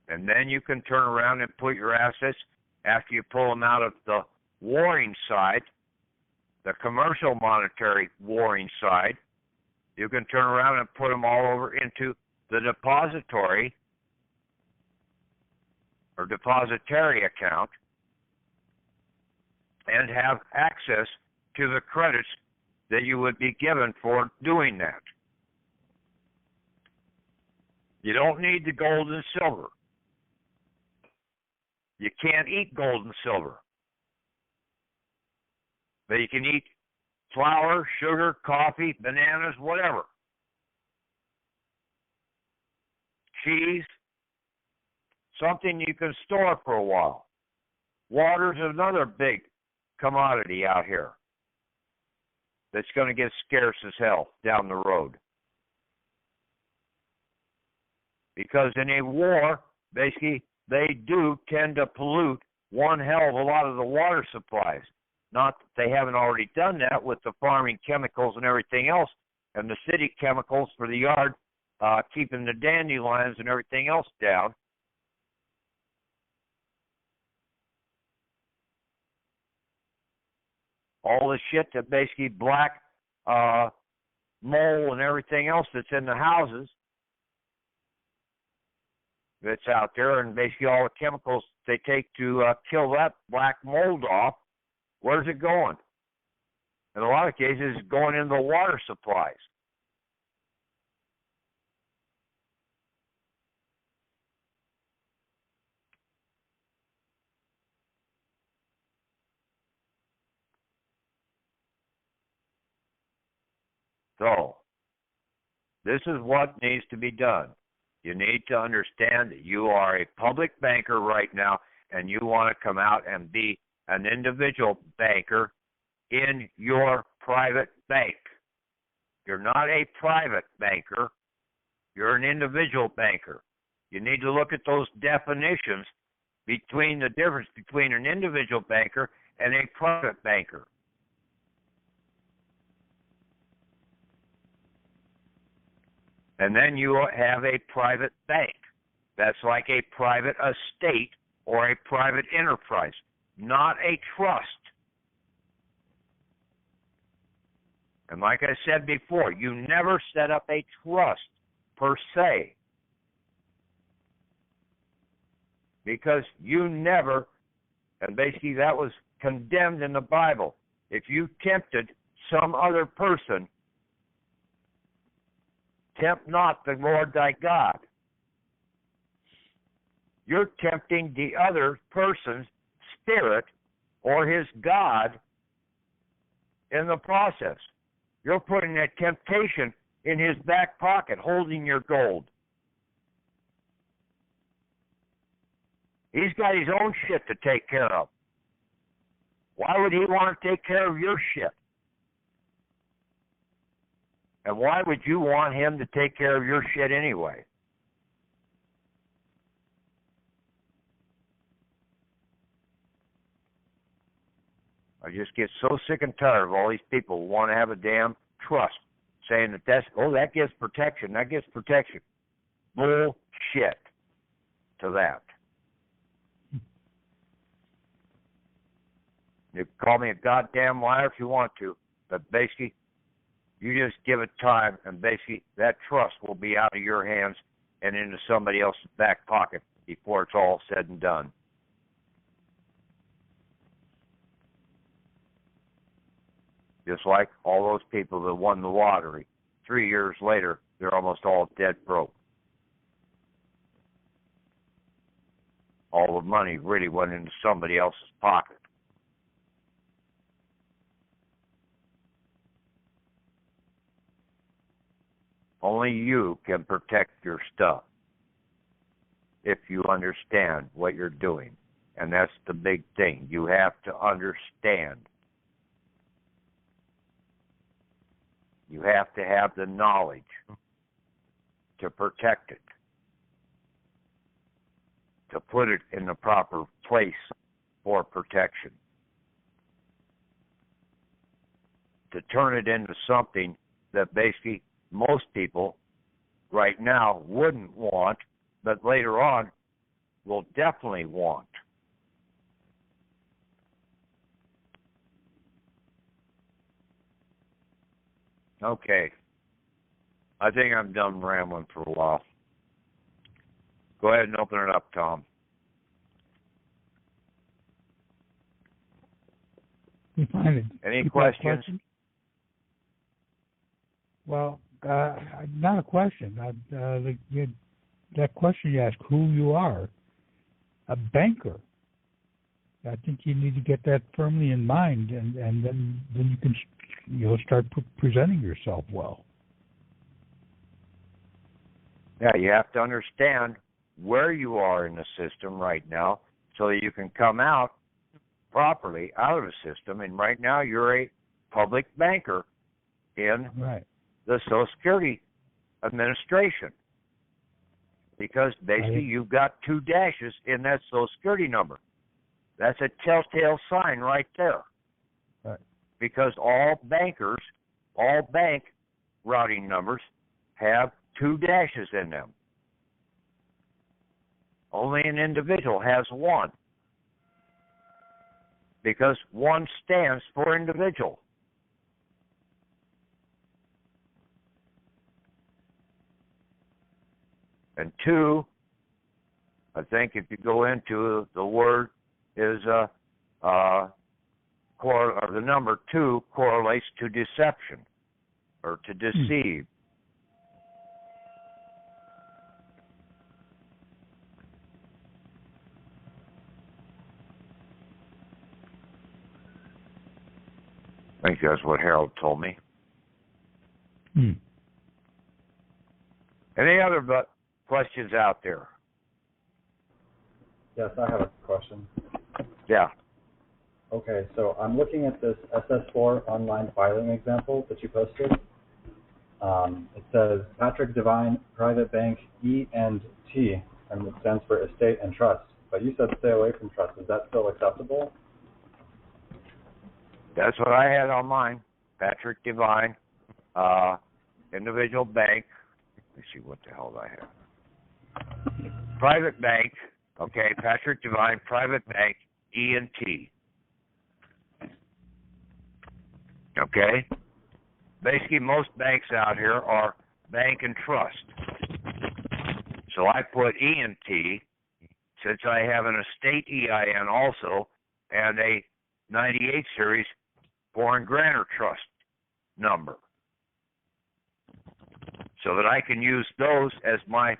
And then you can turn around and put your assets, after you pull them out of the warring side, the commercial monetary warring side, you can turn around and put them all over into the depository or depositary account and have access to the credits that you would be given for doing that. You don't need the gold and silver. You can't eat gold and silver. But you can eat flour, sugar, coffee, bananas, whatever. Cheese, something you can store for a while. Water's another big commodity out here that's going to get scarce as hell down the road. Because in a war, basically, they do tend to pollute one hell of a lot of the water supplies. Not that they haven't already done that with the farming chemicals and everything else, and the city chemicals for the yard, keeping the dandelions and everything else down. All the shit that basically black mold and everything else that's in the houses that's out there, and basically all the chemicals they take to kill that black mold off, where's it going? In a lot of cases, it's going into the water supplies. So, this is what needs to be done. You need to understand that you are a public banker right now, and you want to come out and be an individual banker in your private bank. You're not a private banker. You're an individual banker. You need to look at those definitions between the difference between an individual banker and a private banker. And then you have a private bank. That's like a private estate or a private enterprise, not a trust. And like I said before, you never set up a trust per se. Because you never, and basically that was condemned in the Bible. If you tempted some other person, tempt not the Lord thy God. You're tempting the other person's spirit or his God in the process. You're putting that temptation in his back pocket, holding your gold. He's got his own shit to take care of. Why would he want to take care of your shit? And why would you want him to take care of your shit anyway? I just get so sick and tired of all these people who want to have a damn trust, saying that gives protection, that gives protection. Bullshit to that. You can call me a goddamn liar if you want to, but basically, you just give it time, and basically that trust will be out of your hands and into somebody else's back pocket before it's all said and done. Just like all those people that won the lottery. 3 years later, they're almost all dead broke. All the money really went into somebody else's pocket. Only you can protect your stuff if you understand what you're doing. And that's the big thing. You have to understand. You have to have the knowledge to protect it, to put it in the proper place for protection, to turn it into something that basically most people right now wouldn't want, but later on will definitely want. Okay. I think I'm done rambling for a while. Go ahead and open it up, Tom. You find it. Any questions? Well, not a question. That question you asked, who you are, a banker. I think you need to get that firmly in mind, and then you can start presenting yourself well. Yeah, you have to understand where you are in the system right now so that you can come out properly out of the system. And right now you're a public banker in the Social Security Administration, because basically you've got 2 dashes in that Social Security number. That's a telltale sign right there. Right. Because all bankers, all bank routing numbers have 2 dashes in them. Only an individual has 1, because 1 stands for individual. And 2, I think if you go into the word, is or the number 2 correlates to deception or to deceive. I think that's what Harold told me. Any other questions out there? Yes, I have a question. Yeah. Okay, so I'm looking at this SS4 online filing example that you posted. It says Patrick Devine, Private Bank, E&T, and it stands for Estate and Trust. But you said stay away from trust. Is that still acceptable? That's what I had on mine. Patrick Devine, individual bank. Let me see what the hell I have. Private bank. Okay, Patrick Devine, private bank, E&T. Okay? Basically, most banks out here are bank and trust. So I put E&T, since I have an estate EIN also, and a 98 series foreign grantor trust number, so that I can use those as my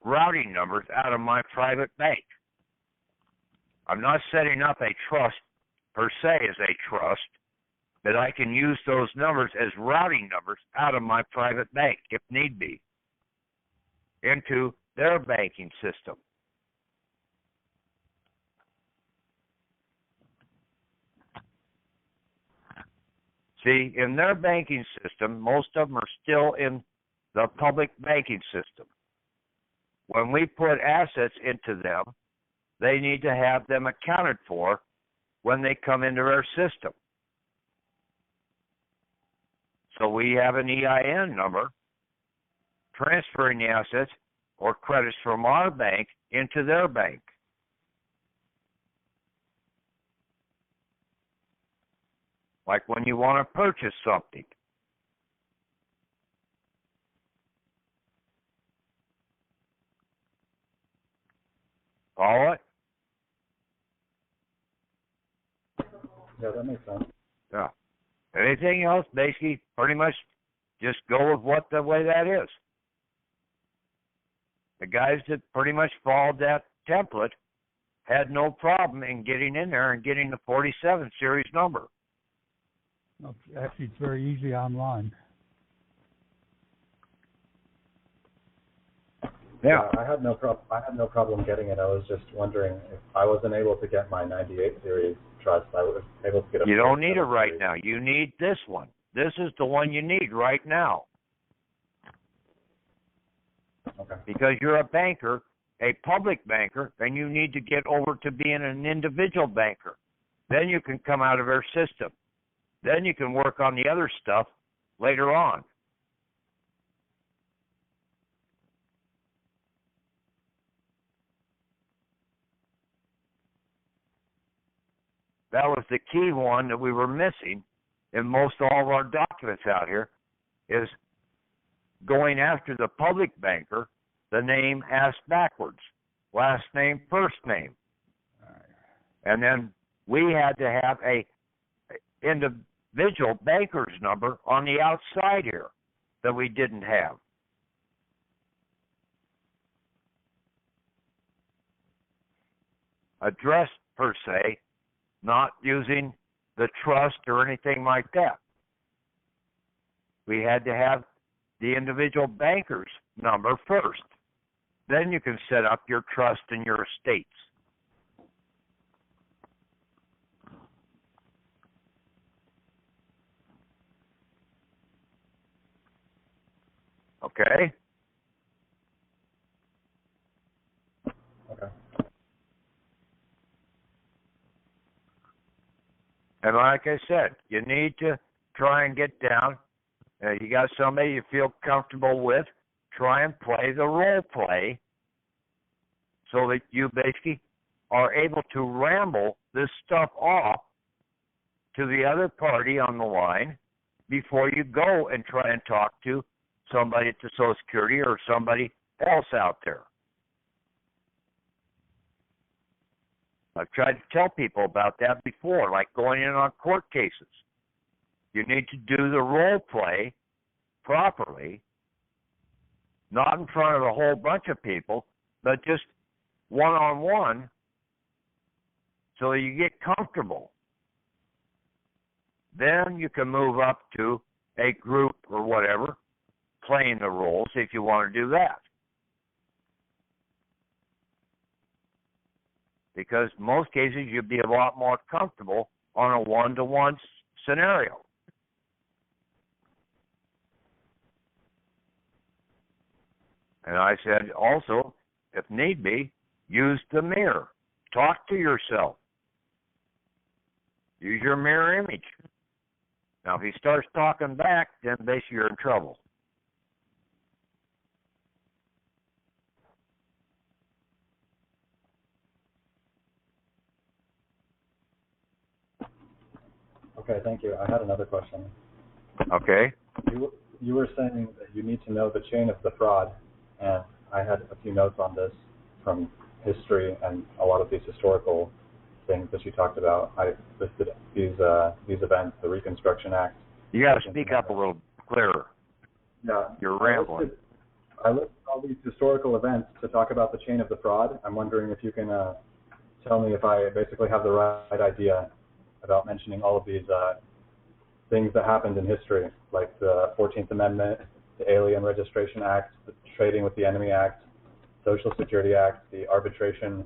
routing numbers out of my private bank. I'm not setting up a trust per se as a trust, but I can use those numbers as routing numbers out of my private bank, if need be, into their banking system. See, in their banking system, most of them are still in the public banking system. When we put assets into them, they need to have them accounted for when they come into our system. So we have an EIN number transferring the assets or credits from our bank into their bank. Like when you want to purchase something. Follow it? Yeah, that makes sense. Yeah. Anything else, basically, pretty much just go with the way that is. The guys that pretty much followed that template had no problem in getting in there and getting the 47 series number. Actually, it's very easy online. Yeah, I had no problem getting it. I was just wondering if I wasn't able to get my 98 series trust, I was able to get a. You don't need it right now. You need this one. This is the one you need right now. Okay. Because you're a banker, a public banker, and you need to get over to being an individual banker. Then you can come out of our system. Then you can work on the other stuff later on. That was the key one that we were missing in most all of our documents out here, is going after the public banker, the name asked backwards, last name, first name. And then we had to have a individual banker's number on the outside here. that we didn't have. Address per se, not using the trust or anything like that. We had to have the individual banker's number first. Then you can set up your trust in your estates. Okay? Okay. And like I said, you need to try and get down. You got somebody you feel comfortable with, try and play the role play so that you basically are able to ramble this stuff off to the other party on the line before you go and try and talk to somebody at the Social Security or somebody else out there. I've tried to tell people about that before, like going in on court cases. You need to do the role play properly, not in front of a whole bunch of people, but just one-on-one so you get comfortable. Then you can move up to a group or whatever, playing the roles if you want to do that. Because most cases you'll be a lot more comfortable on a one-to-one scenario. And I said also, if need be, use the mirror. Talk to yourself. Use your mirror image. Now, if he starts talking back, then basically you're in trouble. Okay, thank you. I had another question. Okay. You were saying that you need to know the chain of the fraud, and I had a few notes on this from history and a lot of these historical things that you talked about. I listed these events, the Reconstruction Act. You got to speak up a little clearer. Yeah, you're rambling. I listed all these historical events to talk about the chain of the fraud. I'm wondering if you can tell me if I basically have the right idea about mentioning all of these things that happened in history, like the 14th Amendment, the Alien Registration Act, the Trading with the Enemy Act, Social Security Act, the Arbitration.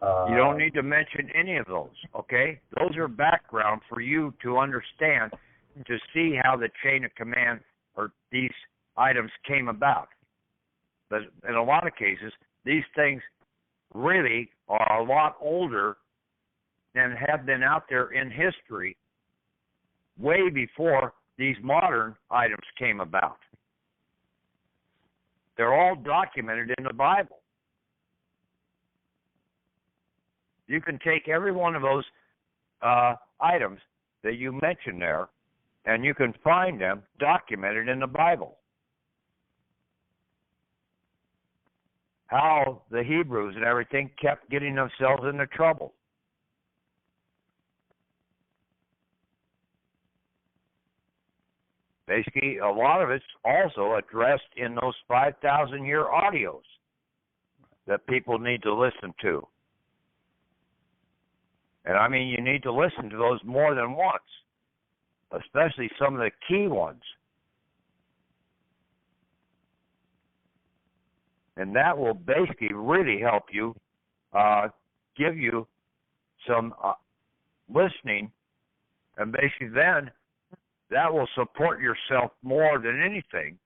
You don't need to mention any of those, okay? Those are background for you to understand, to see how the chain of command or these items came about. But in a lot of cases, these things really are a lot older than have been out there in history way before these modern items came about. They're all documented in the Bible. You can take every one of those items that you mentioned there, and you can find them documented in the Bible. How the Hebrews and everything kept getting themselves into trouble. Basically, a lot of it's also addressed in those 5,000-year audios that people need to listen to. And I mean, you need to listen to those more than once, especially some of the key ones. And that will basically really help you, give you some listening, and basically then that will support yourself more than anything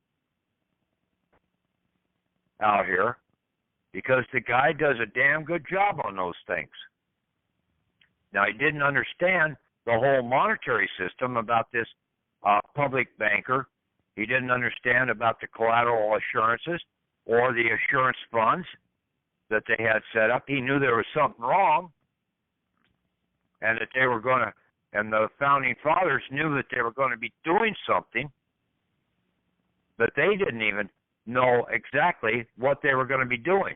out here, because the guy does a damn good job on those things. Now, he didn't understand the whole monetary system about this public banker. He didn't understand about the collateral assurances or the assurance funds that they had set up. He knew there was something wrong, and that they were going to, and the founding fathers knew that they were going to be doing something, but they didn't even know exactly what they were going to be doing.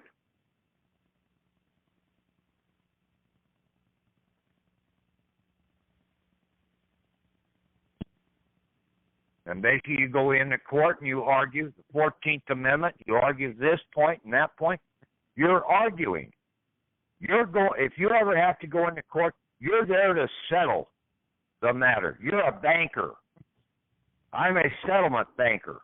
And basically you go into court and you argue the 14th Amendment, you argue this point and that point. You're arguing. If you ever have to go into court, you're there to settle the matter. You're a banker. I'm a settlement banker.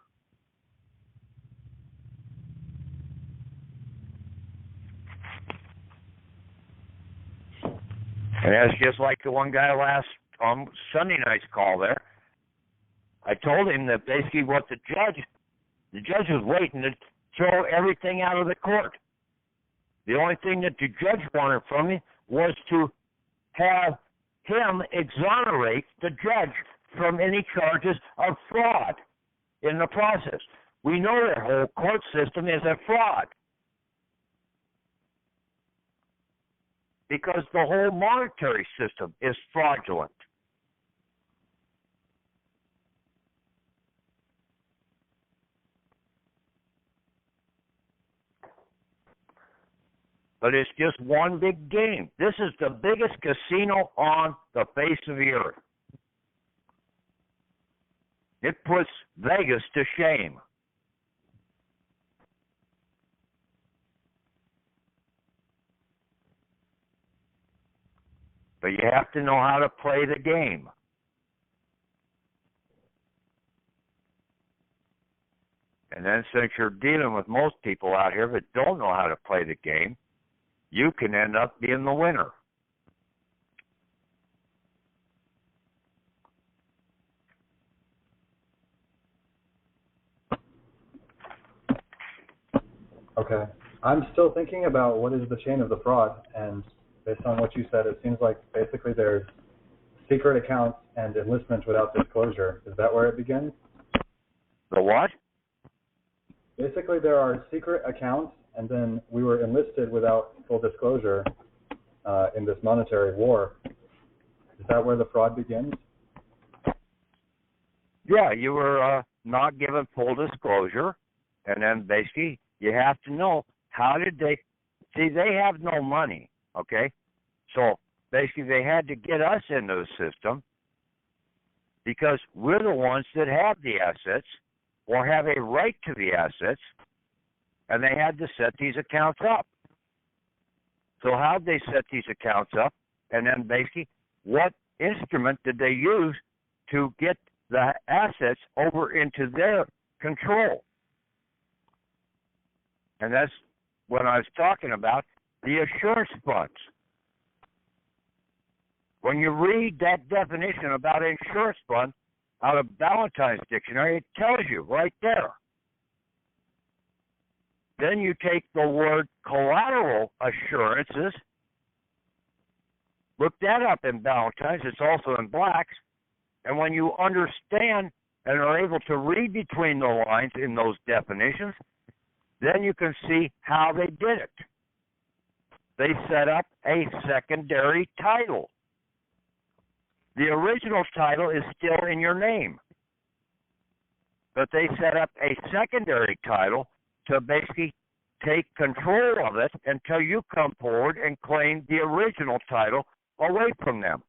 And that's just like the one guy last Sunday night's call there. I told him that basically what the judge was waiting to throw everything out of the court. The only thing that the judge wanted from me was to have him exonerate the judge from any charges of fraud in the process. We know the whole court system is a fraud because the whole monetary system is fraudulent. But it's just one big game. This is the biggest casino on the face of the earth. It puts Vegas to shame. But you have to know how to play the game. And then since you're dealing with most people out here that don't know how to play the game, you can end up being the winner. Okay. I'm still thinking about what is the chain of the fraud, and based on what you said, it seems like basically there's secret accounts and enlistment without disclosure. Is that where it begins? The what? Basically, there are secret accounts, and then we were enlisted without full disclosure in this monetary war. Is that where the fraud begins? Yeah, you were not given full disclosure, and then basically you have to know how did they see they have no money, okay? So basically they had to get us into the system because we're the ones that have the assets or have a right to the assets, and they had to set these accounts up. So how'd they set these accounts up? And then basically, what instrument did they use to get the assets over into their control? And that's when I was talking about the assurance funds. When you read that definition about insurance fund out of Ballantyne's dictionary, it tells you right there. Then you take the word collateral assurances, look that up in Ballantyne's, it's also in Black's, and when you understand and are able to read between the lines in those definitions, then you can see how they did it. They set up a secondary title. The original title is still in your name, but they set up a secondary title to basically take control of it until you come forward and claim the original title away from them.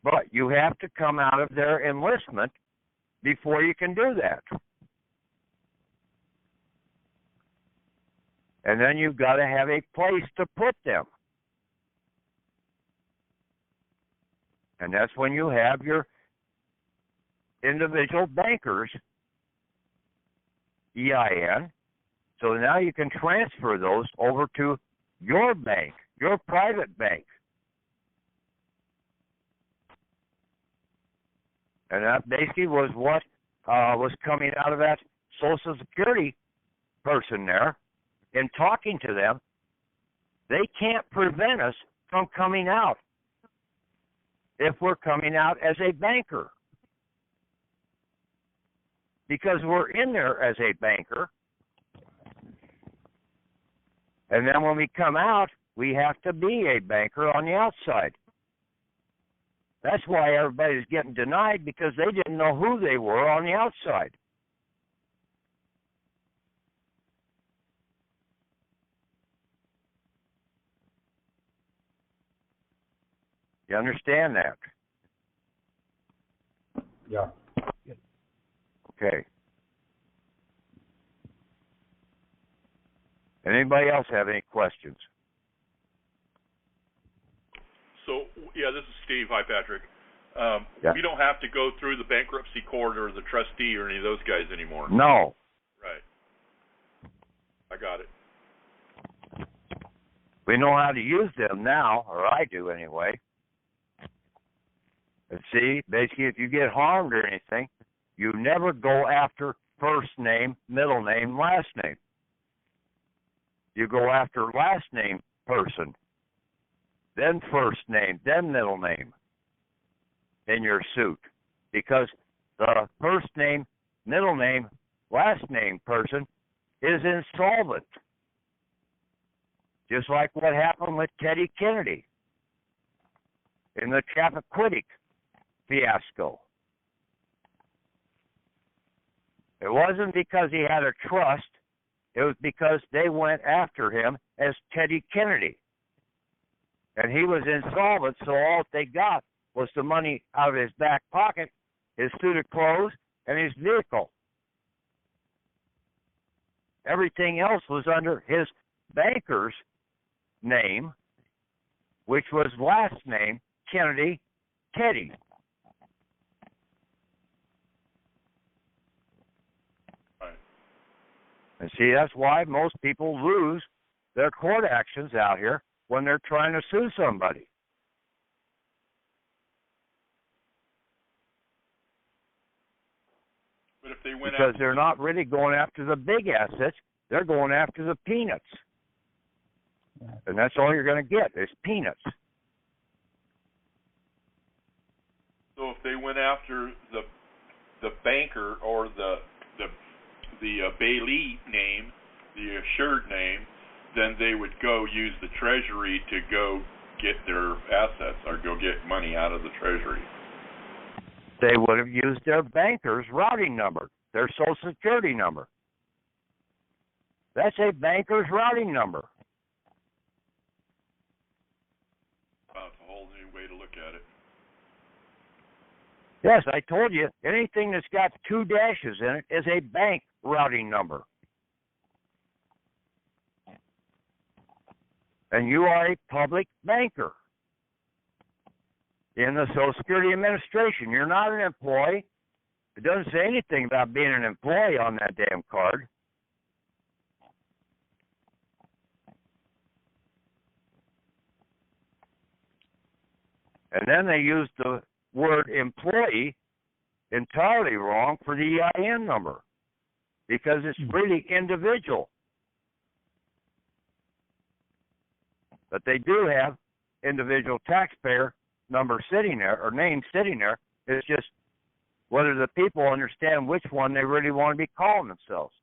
But you have to come out of their enlistment before you can do that. And then you've got to have a place to put them. And that's when you have your individual bankers, EIN. So now you can transfer those over to your bank, your private bank. And that basically was what was coming out of that Social Security person there. In talking to them, they can't prevent us from coming out if we're coming out as a banker. Because we're in there as a banker. And then when we come out, we have to be a banker on the outside. That's why everybody's getting denied, because they didn't know who they were on the outside. You understand that? Yeah. Okay. Anybody else have any questions? So, yeah, this is Steve. Hi, Patrick. Yeah. We don't have to go through the bankruptcy court or the trustee or any of those guys anymore. No. Right. I got it. We know how to use them now, or I do anyway. And see, basically, if you get harmed or anything, you never go after first name, middle name, last name. You go after last name person, then first name, then middle name in your suit. Because the first name, middle name, last name person is insolvent. Just like what happened with Teddy Kennedy in the Chappaquiddick fiasco. It wasn't because he had a trust. It was because they went after him as Teddy Kennedy. And he was insolvent, so all they got was the money out of his back pocket, his suit of clothes, and his vehicle. Everything else was under his banker's name, which was last name Kennedy Teddy. Right. And see, that's why most people lose their court actions out here when they're trying to sue somebody. But if they went because after, they're not really going after the big assets, they're going after the peanuts. And that's all you're going to get is peanuts. so if they went after the banker or the bailee name, the assured name, then they would go use the treasury to go get their assets or go get money out of the treasury. They would have used their banker's routing number, their Social Security number. That's a banker's routing number. That's a whole new way to look at it. Yes, I told you, anything that's got 2 dashes in it is a bank routing number. And you are a public banker in the Social Security Administration. You're not an employee. It doesn't say anything about being an employee on that damn card. And then they used the word employee entirely wrong for the EIN number because it's really individual. But they do have individual taxpayer number sitting there or name sitting there. It's just whether the people understand which one they really want to be calling themselves.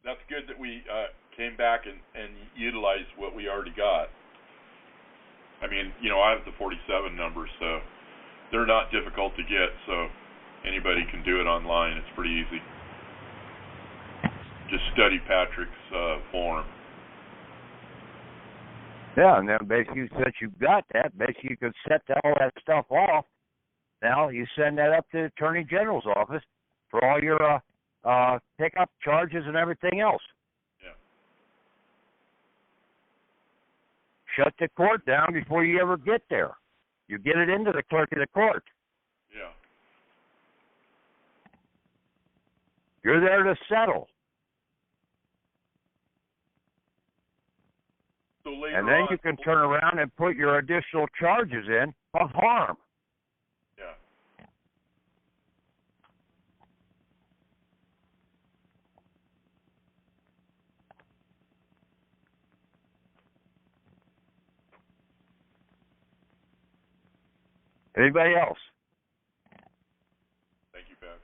That's good that we came back and utilized what we already got. I mean, I have the 47 numbers, so they're not difficult to get, so anybody can do it online. It's pretty easy. Just study Patrick's form. Yeah, and then basically since you've got that, basically you can set all that stuff off. Now you send that up to the Attorney General's office for all your pickup charges and everything else. Yeah. Shut the court down before you ever get there. You get it into the clerk of the court. Yeah. You're there to settle. So later And then on, you can turn around and put your additional charges in of harm. Yeah. Anybody else? Thank you, Pat.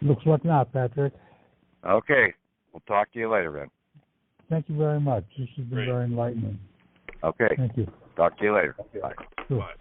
Looks like not, Patrick. Okay. We'll talk to you later, then. Thank you very much. This has been Great. very enlightening. Okay. Thank you. Talk to you later. Okay. Bye. Sure. Bye.